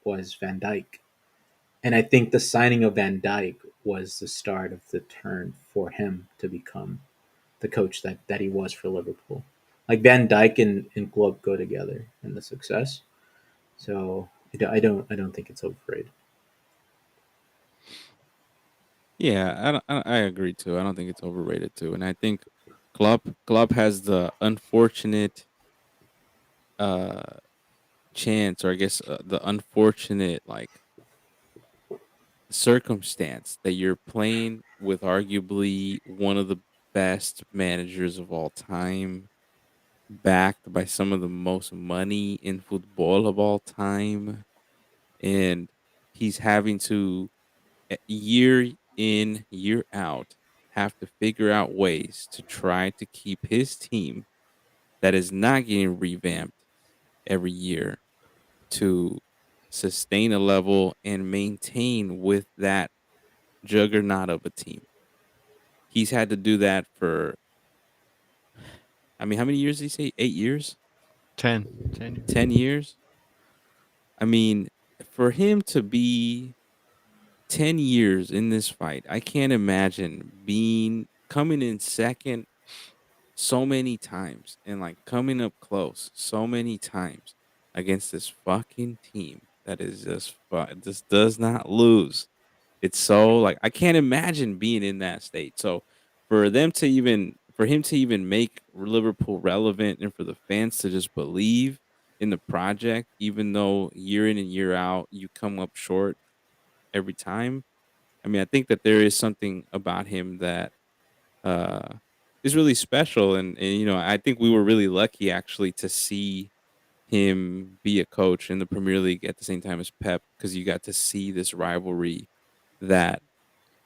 [SPEAKER 2] was Van Dyke, and I think the signing of Van Dyke was the start of the turn for him to become the coach that he was for Liverpool. Like Van Dyke and Klopp go together in the success. So I don't think it's overrated.
[SPEAKER 3] Yeah, I agree too. I don't think it's overrated too. And I think Klopp has the unfortunate uh chance, or I guess the unfortunate like circumstance that you're playing with arguably one of the best managers of all time, backed by some of the most money in football of all time, and he's having to year in, year out, have to figure out ways to try to keep his team that is not getting revamped every year to sustain a level and maintain with that juggernaut of a team. He's had to do that for, I mean, how many years did he say? 8 years?
[SPEAKER 1] 10 years.
[SPEAKER 3] 10 years? I mean, for him to be 10 years in this fight, I can't imagine being coming in second so many times and like coming up close so many times against this fucking team that is just does not lose. It's so like I can't imagine being in that state. So for him to even make Liverpool relevant and for the fans to just believe in the project, even though year in and year out you come up short every time. I mean, I think that there is something about him that uh, is really special, and I think we were really lucky actually to see him be a coach in the Premier League at the same time as Pep, because you got to see this rivalry that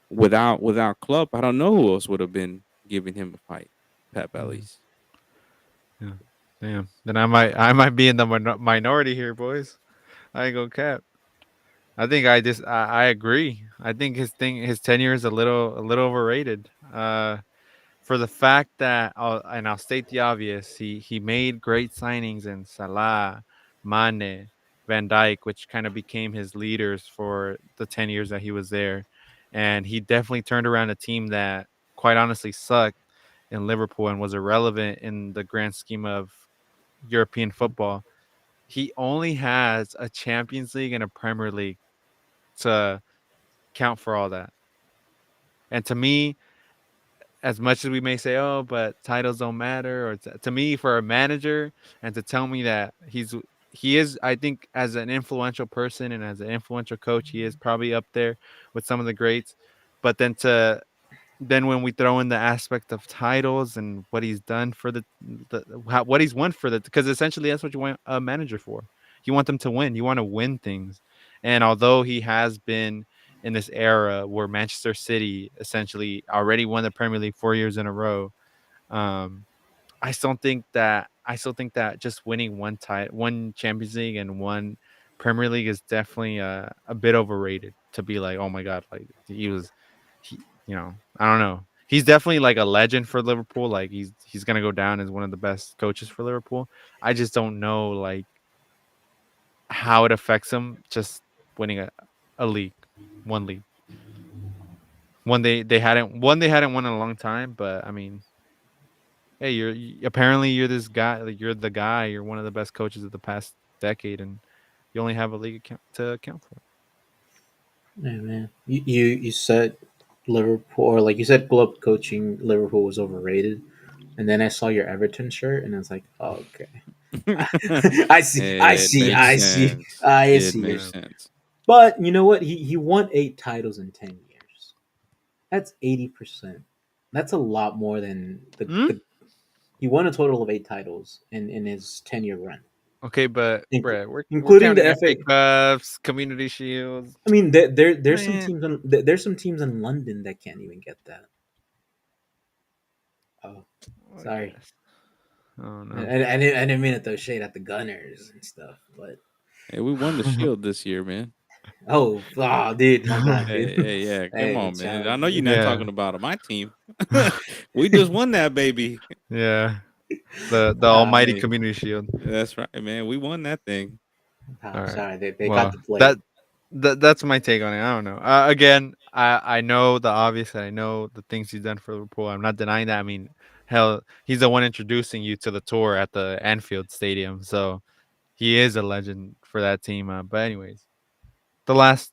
[SPEAKER 3] without Klopp, I don't know who else would have been giving him a fight. Pep at
[SPEAKER 1] Mm,
[SPEAKER 3] least.
[SPEAKER 1] yeah. Damn. Then I might be in the minority here, boys. I ain't gonna cap. I think I agree. I think his tenure is a little overrated. For the fact that and I'll state the obvious, he made great signings in Salah, Mane, Van Dijk, which kind of became his leaders for the 10 years that he was there. And he definitely turned around a team that quite honestly sucked in Liverpool and was irrelevant in the grand scheme of European football. He only has a Champions League and a Premier League to count for all that. And to me, as much as we may say, oh, but titles don't matter, or to me, for a manager, and to tell me that he is, I think, as an influential person and as an influential coach, he is probably up there with some of the greats. But then when we throw in the aspect of titles and what he's done for what he's won for because essentially that's what you want a manager for. You want them to win. You want to win things. And although he has been in this era where Manchester City essentially already won the Premier League 4 years in a row. Um, I still think that just winning one Champions League and one Premier League is definitely a bit overrated to be like, oh my god, like I don't know. He's definitely like a legend for Liverpool. Like he's gonna go down as one of the best coaches for Liverpool. I just don't know like how it affects him just winning a league, one league. They hadn't won in a long time, but I mean, hey, apparently you're this guy, like you're the guy, you're one of the best coaches of the past decade, and you only have a league to account for.
[SPEAKER 2] Yeah, man. You said Liverpool, or like you said, club coaching Liverpool was overrated, and then I saw your Everton shirt, and I was like, oh, okay, I see, I
[SPEAKER 3] It
[SPEAKER 2] see,
[SPEAKER 3] makes
[SPEAKER 2] I see,
[SPEAKER 3] sense.
[SPEAKER 2] I
[SPEAKER 3] It
[SPEAKER 2] see.
[SPEAKER 3] makes
[SPEAKER 1] Yeah.
[SPEAKER 3] sense.
[SPEAKER 2] But you know what? He won 8 titles in 10 years. That's 80%. That's a lot more than
[SPEAKER 1] Hmm?
[SPEAKER 2] the he won a total of 8 titles in his 10 year run,
[SPEAKER 1] Okay, but
[SPEAKER 2] inc-
[SPEAKER 1] Brett, we're
[SPEAKER 2] including
[SPEAKER 1] counting
[SPEAKER 2] the
[SPEAKER 1] FA
[SPEAKER 2] FA.
[SPEAKER 1] Cups, Community Shields.
[SPEAKER 2] I mean, there's some
[SPEAKER 1] Man,
[SPEAKER 2] teams there's some teams in London that can't even get that. Oh,
[SPEAKER 1] I
[SPEAKER 2] sorry.
[SPEAKER 1] guess. Oh
[SPEAKER 2] I,
[SPEAKER 1] no.
[SPEAKER 2] I, I didn't mean to throw shade at the Gunners and stuff, but
[SPEAKER 3] Hey, we won the Shield this year, man.
[SPEAKER 2] dude, my bad,
[SPEAKER 3] Hey,
[SPEAKER 2] dude.
[SPEAKER 3] hey, yeah, come
[SPEAKER 2] Hey,
[SPEAKER 3] on, man. I
[SPEAKER 2] child.
[SPEAKER 3] know you're not
[SPEAKER 1] Yeah,
[SPEAKER 3] talking about my team. We just won that, baby.
[SPEAKER 1] yeah. The almighty
[SPEAKER 3] Hey,
[SPEAKER 1] Community Shield.
[SPEAKER 3] that's right, man. We won that thing.
[SPEAKER 1] All right.
[SPEAKER 2] Sorry, they got
[SPEAKER 1] Well,
[SPEAKER 2] the play.
[SPEAKER 1] that's my take on it. I don't know. Again, I know the obvious. And I know the things he's done for Liverpool. I'm not denying that. I mean, hell, he's the one introducing you to the tour at the Anfield Stadium, so he is a legend for that team. But anyways, the last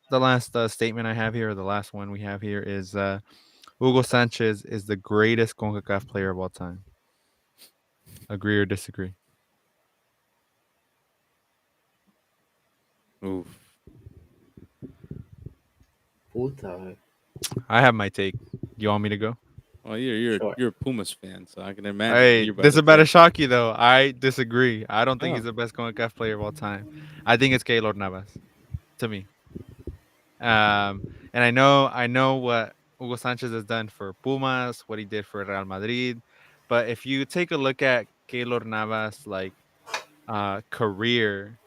[SPEAKER 1] statement I have here, or the last one we have here, is Hugo Sanchez is the greatest Concacaf player of all time. Agree or disagree?
[SPEAKER 3] Oof.
[SPEAKER 2] Puta.
[SPEAKER 1] I have my take. You want me to go?
[SPEAKER 3] Well, you're
[SPEAKER 2] Sure.
[SPEAKER 3] you're a Pumas fan, so I can imagine what
[SPEAKER 1] Hey,
[SPEAKER 3] you're about
[SPEAKER 1] this is
[SPEAKER 3] to
[SPEAKER 1] about to
[SPEAKER 3] say.
[SPEAKER 1] shock you though. I disagree. I don't think he's
[SPEAKER 3] Oh,
[SPEAKER 1] the best CONCACAF player of all time. I think it's Keylor Navas to me. And I know what Hugo Sanchez has done for Pumas, what he did for Real Madrid. But if you take a look at Keylor Navas, like career,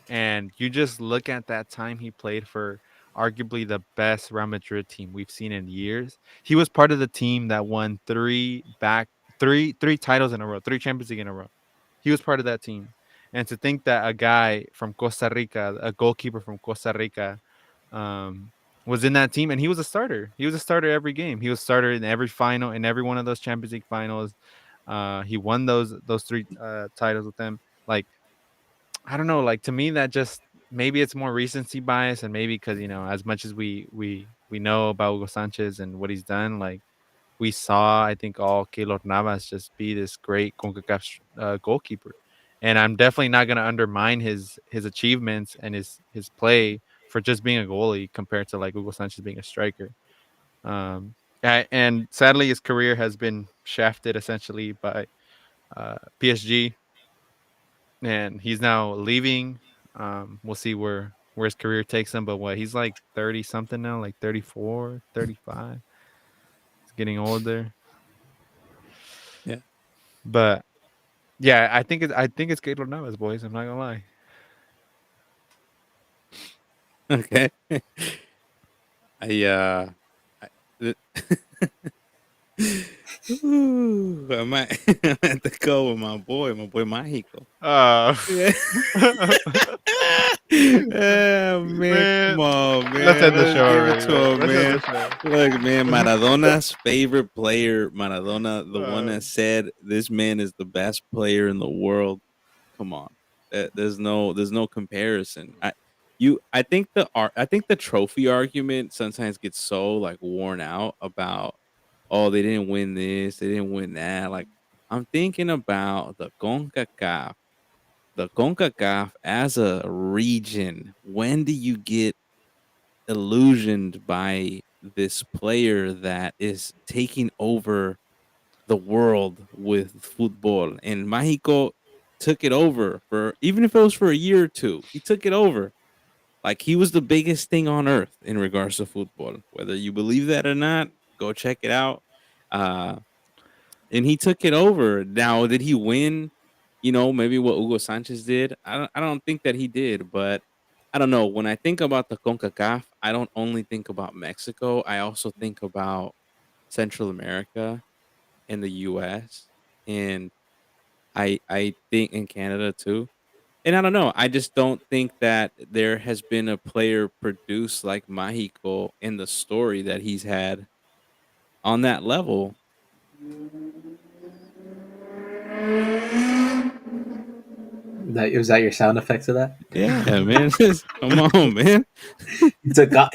[SPEAKER 1] and you just look at that time he played for arguably the best Real Madrid team we've seen in years. He was part of the team that won three titles in a row, three Champions League in a row. He was part of that team. And to think that a guy from Costa Rica, a goalkeeper from Costa Rica, um, was in that team, and he was a starter. He was a starter every game. He was starter in every final, in every one of those Champions League finals. He won those three titles with them. Like, I don't know, like to me that just maybe it's more recency bias, and maybe because as much as we know about Hugo Sanchez and what he's done, like we saw, I think all Keylor Navas just be this great Concacaf goalkeeper, and I'm definitely not going to undermine his achievements and his play for just being a goalie compared to like Hugo Sanchez being a striker. And sadly, his career has been shafted essentially by PSG, and he's now leaving. We'll see where his career takes him, but what he's like 30 something now, like 34, 35. He's getting older.
[SPEAKER 3] yeah.
[SPEAKER 1] But yeah, I think it's Keylor Navas, boys. I'm not gonna lie.
[SPEAKER 3] Okay. I I, th- Ooh, I might I have to go with my boy Mexico.
[SPEAKER 1] Uh,
[SPEAKER 3] Yeah. Oh, man, come
[SPEAKER 1] man,
[SPEAKER 3] on,
[SPEAKER 1] let's
[SPEAKER 3] man.
[SPEAKER 1] end the
[SPEAKER 3] Let's
[SPEAKER 1] show
[SPEAKER 3] give it
[SPEAKER 1] already,
[SPEAKER 3] to
[SPEAKER 1] man.
[SPEAKER 3] him,
[SPEAKER 1] Let's end the
[SPEAKER 3] man.
[SPEAKER 1] show.
[SPEAKER 3] Look, man, Maradona's favorite player, Maradona, the one
[SPEAKER 1] Uh,
[SPEAKER 3] that said this man is the best player in the world. Come on. There's no comparison. I think the trophy argument sometimes gets so like worn out about, oh, they didn't win this, they didn't win that. Like, I'm thinking about the CONCACAF as a region. When do you get illusioned by this player that is taking over the world with football? And Mexico took it over for, even if it was for a year or two, he took it over. Like he was the biggest thing on earth in regards to football. Whether you believe that or not, go check it out. Uh, and he took it over. Now, did he win? Maybe what Hugo Sanchez did. I don't think that he did, but I don't know. When I think about the Concacaf, I don't only think about Mexico. I also think about Central America and the U.S. and I think in Canada too. And I don't know. I just don't think that there has been a player produced like Mexico in the story that he's had on that level.
[SPEAKER 2] That your sound effects of that?
[SPEAKER 3] Yeah, man. Come on, man.
[SPEAKER 2] He took off.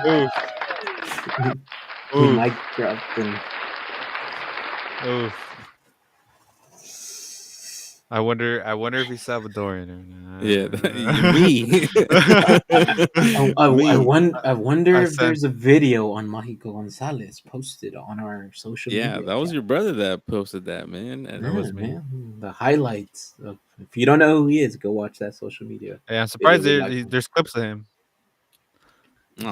[SPEAKER 1] Oof,
[SPEAKER 2] He, he
[SPEAKER 1] oof,
[SPEAKER 2] mic dropped and
[SPEAKER 1] oof. I wonder if he's Salvadorian
[SPEAKER 3] Yeah,
[SPEAKER 1] or
[SPEAKER 3] me. Me.
[SPEAKER 2] I wonder
[SPEAKER 1] I
[SPEAKER 2] if
[SPEAKER 1] sent
[SPEAKER 2] there's a video on Mágico Gonzalez posted on our social
[SPEAKER 3] Yeah,
[SPEAKER 2] media
[SPEAKER 3] that was
[SPEAKER 2] account.
[SPEAKER 3] your brother that posted that, man.
[SPEAKER 1] that
[SPEAKER 2] Yeah,
[SPEAKER 1] was me.
[SPEAKER 2] man, the highlights. If you don't know who he is, go watch that social media
[SPEAKER 1] Hey, I'm
[SPEAKER 2] video
[SPEAKER 1] surprised
[SPEAKER 2] with Michael.
[SPEAKER 1] there's clips of him.
[SPEAKER 3] No,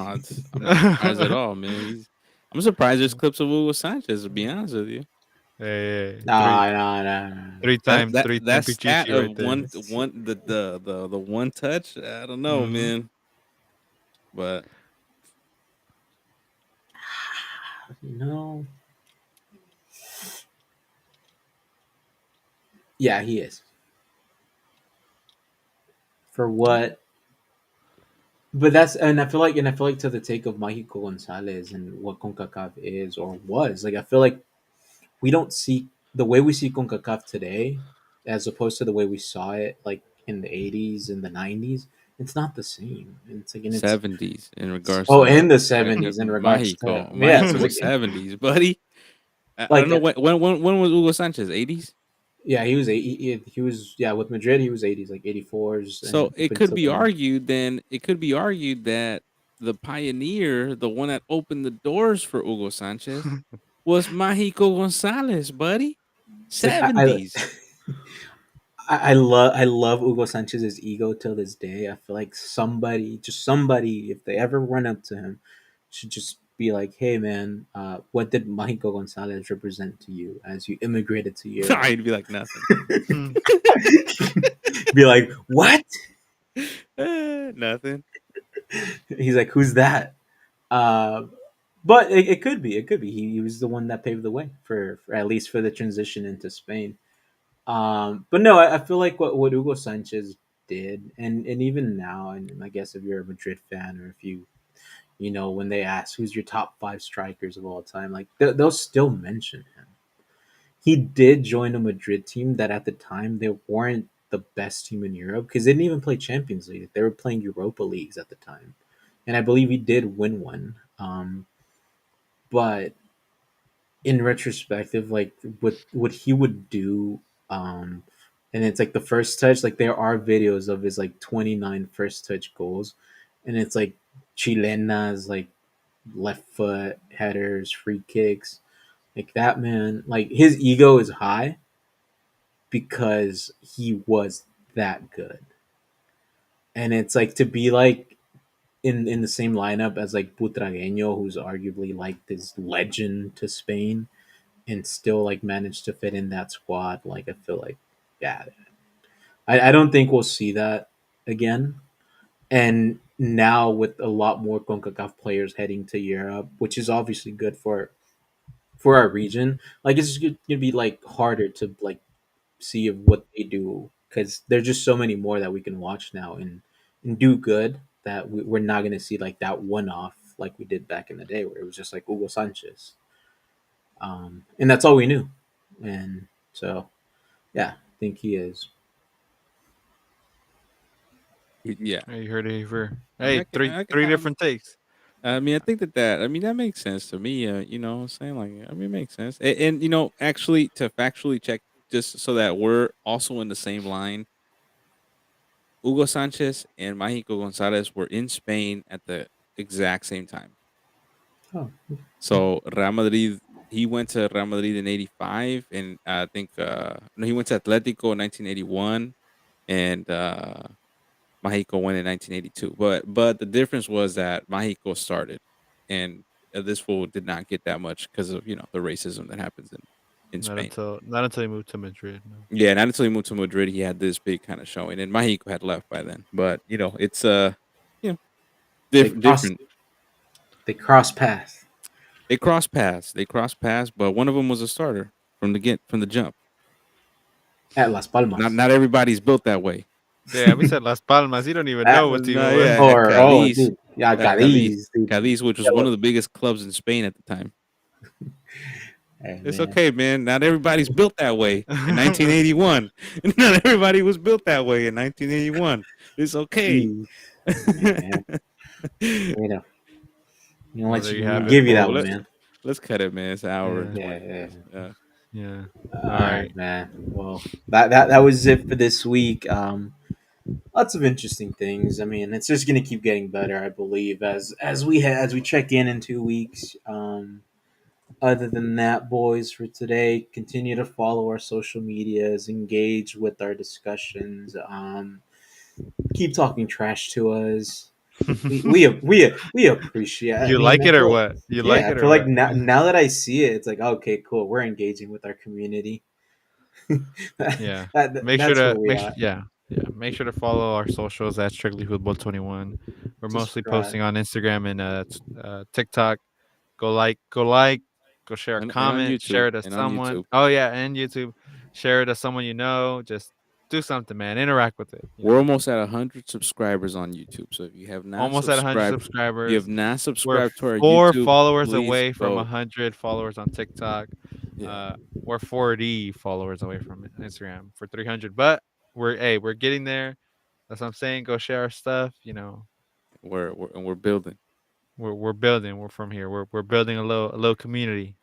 [SPEAKER 3] I'm not surprised at all, man. I'm surprised there's clips of Hugo Sanchez, to be honest with you.
[SPEAKER 1] Hey, three
[SPEAKER 2] Nah, nah, nah, nah.
[SPEAKER 1] three
[SPEAKER 3] That
[SPEAKER 1] time
[SPEAKER 3] that
[SPEAKER 1] three
[SPEAKER 3] that
[SPEAKER 1] time
[SPEAKER 3] stat
[SPEAKER 1] Pichichi
[SPEAKER 3] of
[SPEAKER 1] right there.
[SPEAKER 3] one the one touch, I don't know,
[SPEAKER 1] Hmm.
[SPEAKER 3] man. But
[SPEAKER 2] No, yeah, he is. For what? But and I feel like to the take of Mágico Gonzalez and what CONCACAF is or was, like I feel like we don't see the way we see CONCACAF today as opposed to the way we saw it like in the 80s and the 90s. It's not the same. It's like, and it's
[SPEAKER 3] 70s in regards
[SPEAKER 2] oh, in
[SPEAKER 3] to
[SPEAKER 2] the 70s in regards to,
[SPEAKER 3] Mexico.
[SPEAKER 2] yeah. So
[SPEAKER 3] Mexico
[SPEAKER 2] it's
[SPEAKER 3] was
[SPEAKER 2] like
[SPEAKER 3] 70s, buddy. I don't
[SPEAKER 2] like
[SPEAKER 3] know when was Hugo Sanchez? 80s?
[SPEAKER 2] yeah, he was, yeah, with Madrid he was 80s, like 84s
[SPEAKER 3] So
[SPEAKER 2] and up
[SPEAKER 3] it could
[SPEAKER 2] until
[SPEAKER 3] be
[SPEAKER 2] the 90s.
[SPEAKER 3] argued then it could be argued that the pioneer, the one that opened the doors for Hugo Sanchez, was Mágico Gonzalez, buddy.
[SPEAKER 2] Like
[SPEAKER 3] 70s.
[SPEAKER 2] I love Hugo Sanchez's ego till this day. I feel like somebody, if they ever run up to him, should just be like, "Hey, man, what did Mexico Gonzalez represent to you as you immigrated to Europe?"
[SPEAKER 3] I'd be like nothing.
[SPEAKER 1] Hmm.
[SPEAKER 2] Be like, "What?"
[SPEAKER 3] Nothing.
[SPEAKER 2] He's like, "Who's that?" Uh, but it could be. It could be. He was the one that paved the way for at least for the transition into Spain. But no, I feel like what Hugo Sanchez did, and even now, and I guess if you're a Madrid fan or if you when they ask who's your top five strikers of all time, like they'll still mention him. He did join a Madrid team that at the time they weren't the best team in Europe because they didn't even play Champions League. They were playing Europa Leagues at the time, and I believe he did win one. But in retrospective, like what he would do, um, and it's like the first touch. Like there are videos of his like 29 first touch goals, and it's like chilenas, like left foot headers, free kicks. Like that man, like his ego is high because he was that good, and it's like to be like in the same lineup as like Butragueño, who's arguably like this legend to Spain and still like manage to fit in that squad. Like I feel like, yeah, I don't think we'll see that again. And now with a lot more Concacaf players heading to Europe, which is obviously good for our region, like it's just gonna be like harder to like see of what they do because there's just so many more that we can watch now and do good that we're not gonna see like that one off like we did back in the day where it was just like Hugo Sanchez, and that's all we knew, and so yeah, I think he is.
[SPEAKER 3] Yeah.
[SPEAKER 1] Hey, you heard it here.
[SPEAKER 3] I mean,
[SPEAKER 1] Hey, three
[SPEAKER 3] I can
[SPEAKER 1] three
[SPEAKER 3] have.
[SPEAKER 1] different takes.
[SPEAKER 3] I mean, I think that I mean that makes sense to me. What I'm saying, like, I mean, it makes sense. And actually, to factually check, just so that we're also in the same line, Hugo Sanchez and Mágico Gonzalez were in Spain at the exact same time.
[SPEAKER 2] Oh,
[SPEAKER 3] So Real Madrid, he went to Real Madrid in '85, and I think no, he went to Atletico in 1981, and Mexico went in 1982. But the difference was that Mexico started, and this fool did not get that much because of the racism that happens in Spain.
[SPEAKER 1] Not until he moved to Madrid. No.
[SPEAKER 3] Yeah, not until he moved to Madrid, he had this big kind of showing, and Mexico had left by then. But it's you know
[SPEAKER 2] They cross
[SPEAKER 3] different.
[SPEAKER 2] they cross paths
[SPEAKER 3] They crossed paths, but one of them was a starter from the jump.
[SPEAKER 2] at Las
[SPEAKER 3] Not
[SPEAKER 2] Palmas.
[SPEAKER 3] not everybody's built that way.
[SPEAKER 1] Yeah, we said Las Palmas. You don't even
[SPEAKER 2] At,
[SPEAKER 1] know what team it
[SPEAKER 3] No,
[SPEAKER 1] was.
[SPEAKER 3] yeah, at
[SPEAKER 2] or
[SPEAKER 3] Cadiz,
[SPEAKER 2] dude, yeah,
[SPEAKER 3] Cadiz,
[SPEAKER 2] Cadiz, dude.
[SPEAKER 3] Cadiz, which was one
[SPEAKER 2] Yellow.
[SPEAKER 3] of the biggest clubs in Spain at the time.
[SPEAKER 2] Hey
[SPEAKER 3] It's
[SPEAKER 2] man.
[SPEAKER 3] okay, man. Not everybody's built that way in 1981. Not everybody was built that way in 1981. It's okay.
[SPEAKER 2] Jeez. Hey man. You know, you know,
[SPEAKER 1] Well,
[SPEAKER 2] let
[SPEAKER 1] there
[SPEAKER 2] you
[SPEAKER 1] you
[SPEAKER 2] we'll
[SPEAKER 1] have it.
[SPEAKER 2] give you that
[SPEAKER 3] Well,
[SPEAKER 2] one, man.
[SPEAKER 3] let's cut it, man. It's an hour and
[SPEAKER 1] Yeah,
[SPEAKER 3] 20
[SPEAKER 2] Yeah,
[SPEAKER 3] minutes. Yeah.
[SPEAKER 1] yeah.
[SPEAKER 2] All
[SPEAKER 1] All
[SPEAKER 2] right,
[SPEAKER 1] right.
[SPEAKER 2] man. Well, that was it for this week. Lots of interesting things. I mean, it's just gonna keep getting better, I believe, as we check in 2 weeks. Other than that, boys, for today, continue to follow our social medias, engage with our discussions. Keep talking trash to us. We appreciate. I
[SPEAKER 1] You
[SPEAKER 2] mean,
[SPEAKER 1] like
[SPEAKER 2] I
[SPEAKER 1] it or
[SPEAKER 2] feel
[SPEAKER 1] what? You like
[SPEAKER 2] yeah, I
[SPEAKER 1] it or
[SPEAKER 2] feel like
[SPEAKER 1] what?
[SPEAKER 2] now that I see it, it's like okay, cool. We're engaging with our community.
[SPEAKER 1] Yeah.
[SPEAKER 2] That's where we are.
[SPEAKER 1] Make sure to follow our socials at Strictly Football 21. We're mostly
[SPEAKER 2] Subscribe.
[SPEAKER 1] posting on Instagram and TikTok. Go share a
[SPEAKER 3] And on
[SPEAKER 1] comment, share
[SPEAKER 3] YouTube.
[SPEAKER 1] it to
[SPEAKER 3] And on
[SPEAKER 1] someone.
[SPEAKER 3] YouTube.
[SPEAKER 1] Oh yeah, and YouTube. Share it to someone you know. Just do something, man. Interact with it.
[SPEAKER 3] We're almost at 100 subscribers on YouTube. So if you have not
[SPEAKER 1] Almost at 100
[SPEAKER 3] subscribed, if you have
[SPEAKER 1] subscribers.
[SPEAKER 3] not
[SPEAKER 1] We're
[SPEAKER 3] subscribed to our
[SPEAKER 1] 4
[SPEAKER 3] YouTube,
[SPEAKER 1] followers
[SPEAKER 3] please
[SPEAKER 1] away from
[SPEAKER 3] go.
[SPEAKER 1] 100 followers on TikTok.
[SPEAKER 3] Yeah,
[SPEAKER 1] We're 40 followers away from Instagram for 300. But we're getting there. That's what I'm saying. Go share our stuff.
[SPEAKER 3] we're building.
[SPEAKER 1] We're building. We're from here. We're building a little community.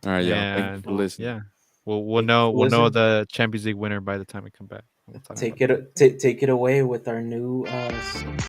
[SPEAKER 3] All right, y'all. Thank you
[SPEAKER 1] And
[SPEAKER 3] for listening.
[SPEAKER 1] yeah, we'll
[SPEAKER 2] Thank you
[SPEAKER 1] know
[SPEAKER 2] for
[SPEAKER 1] we'll know
[SPEAKER 2] listening.
[SPEAKER 1] the Champions League winner by the time we come back. And we'll talk about
[SPEAKER 2] Take
[SPEAKER 1] that.
[SPEAKER 2] it take it away with our new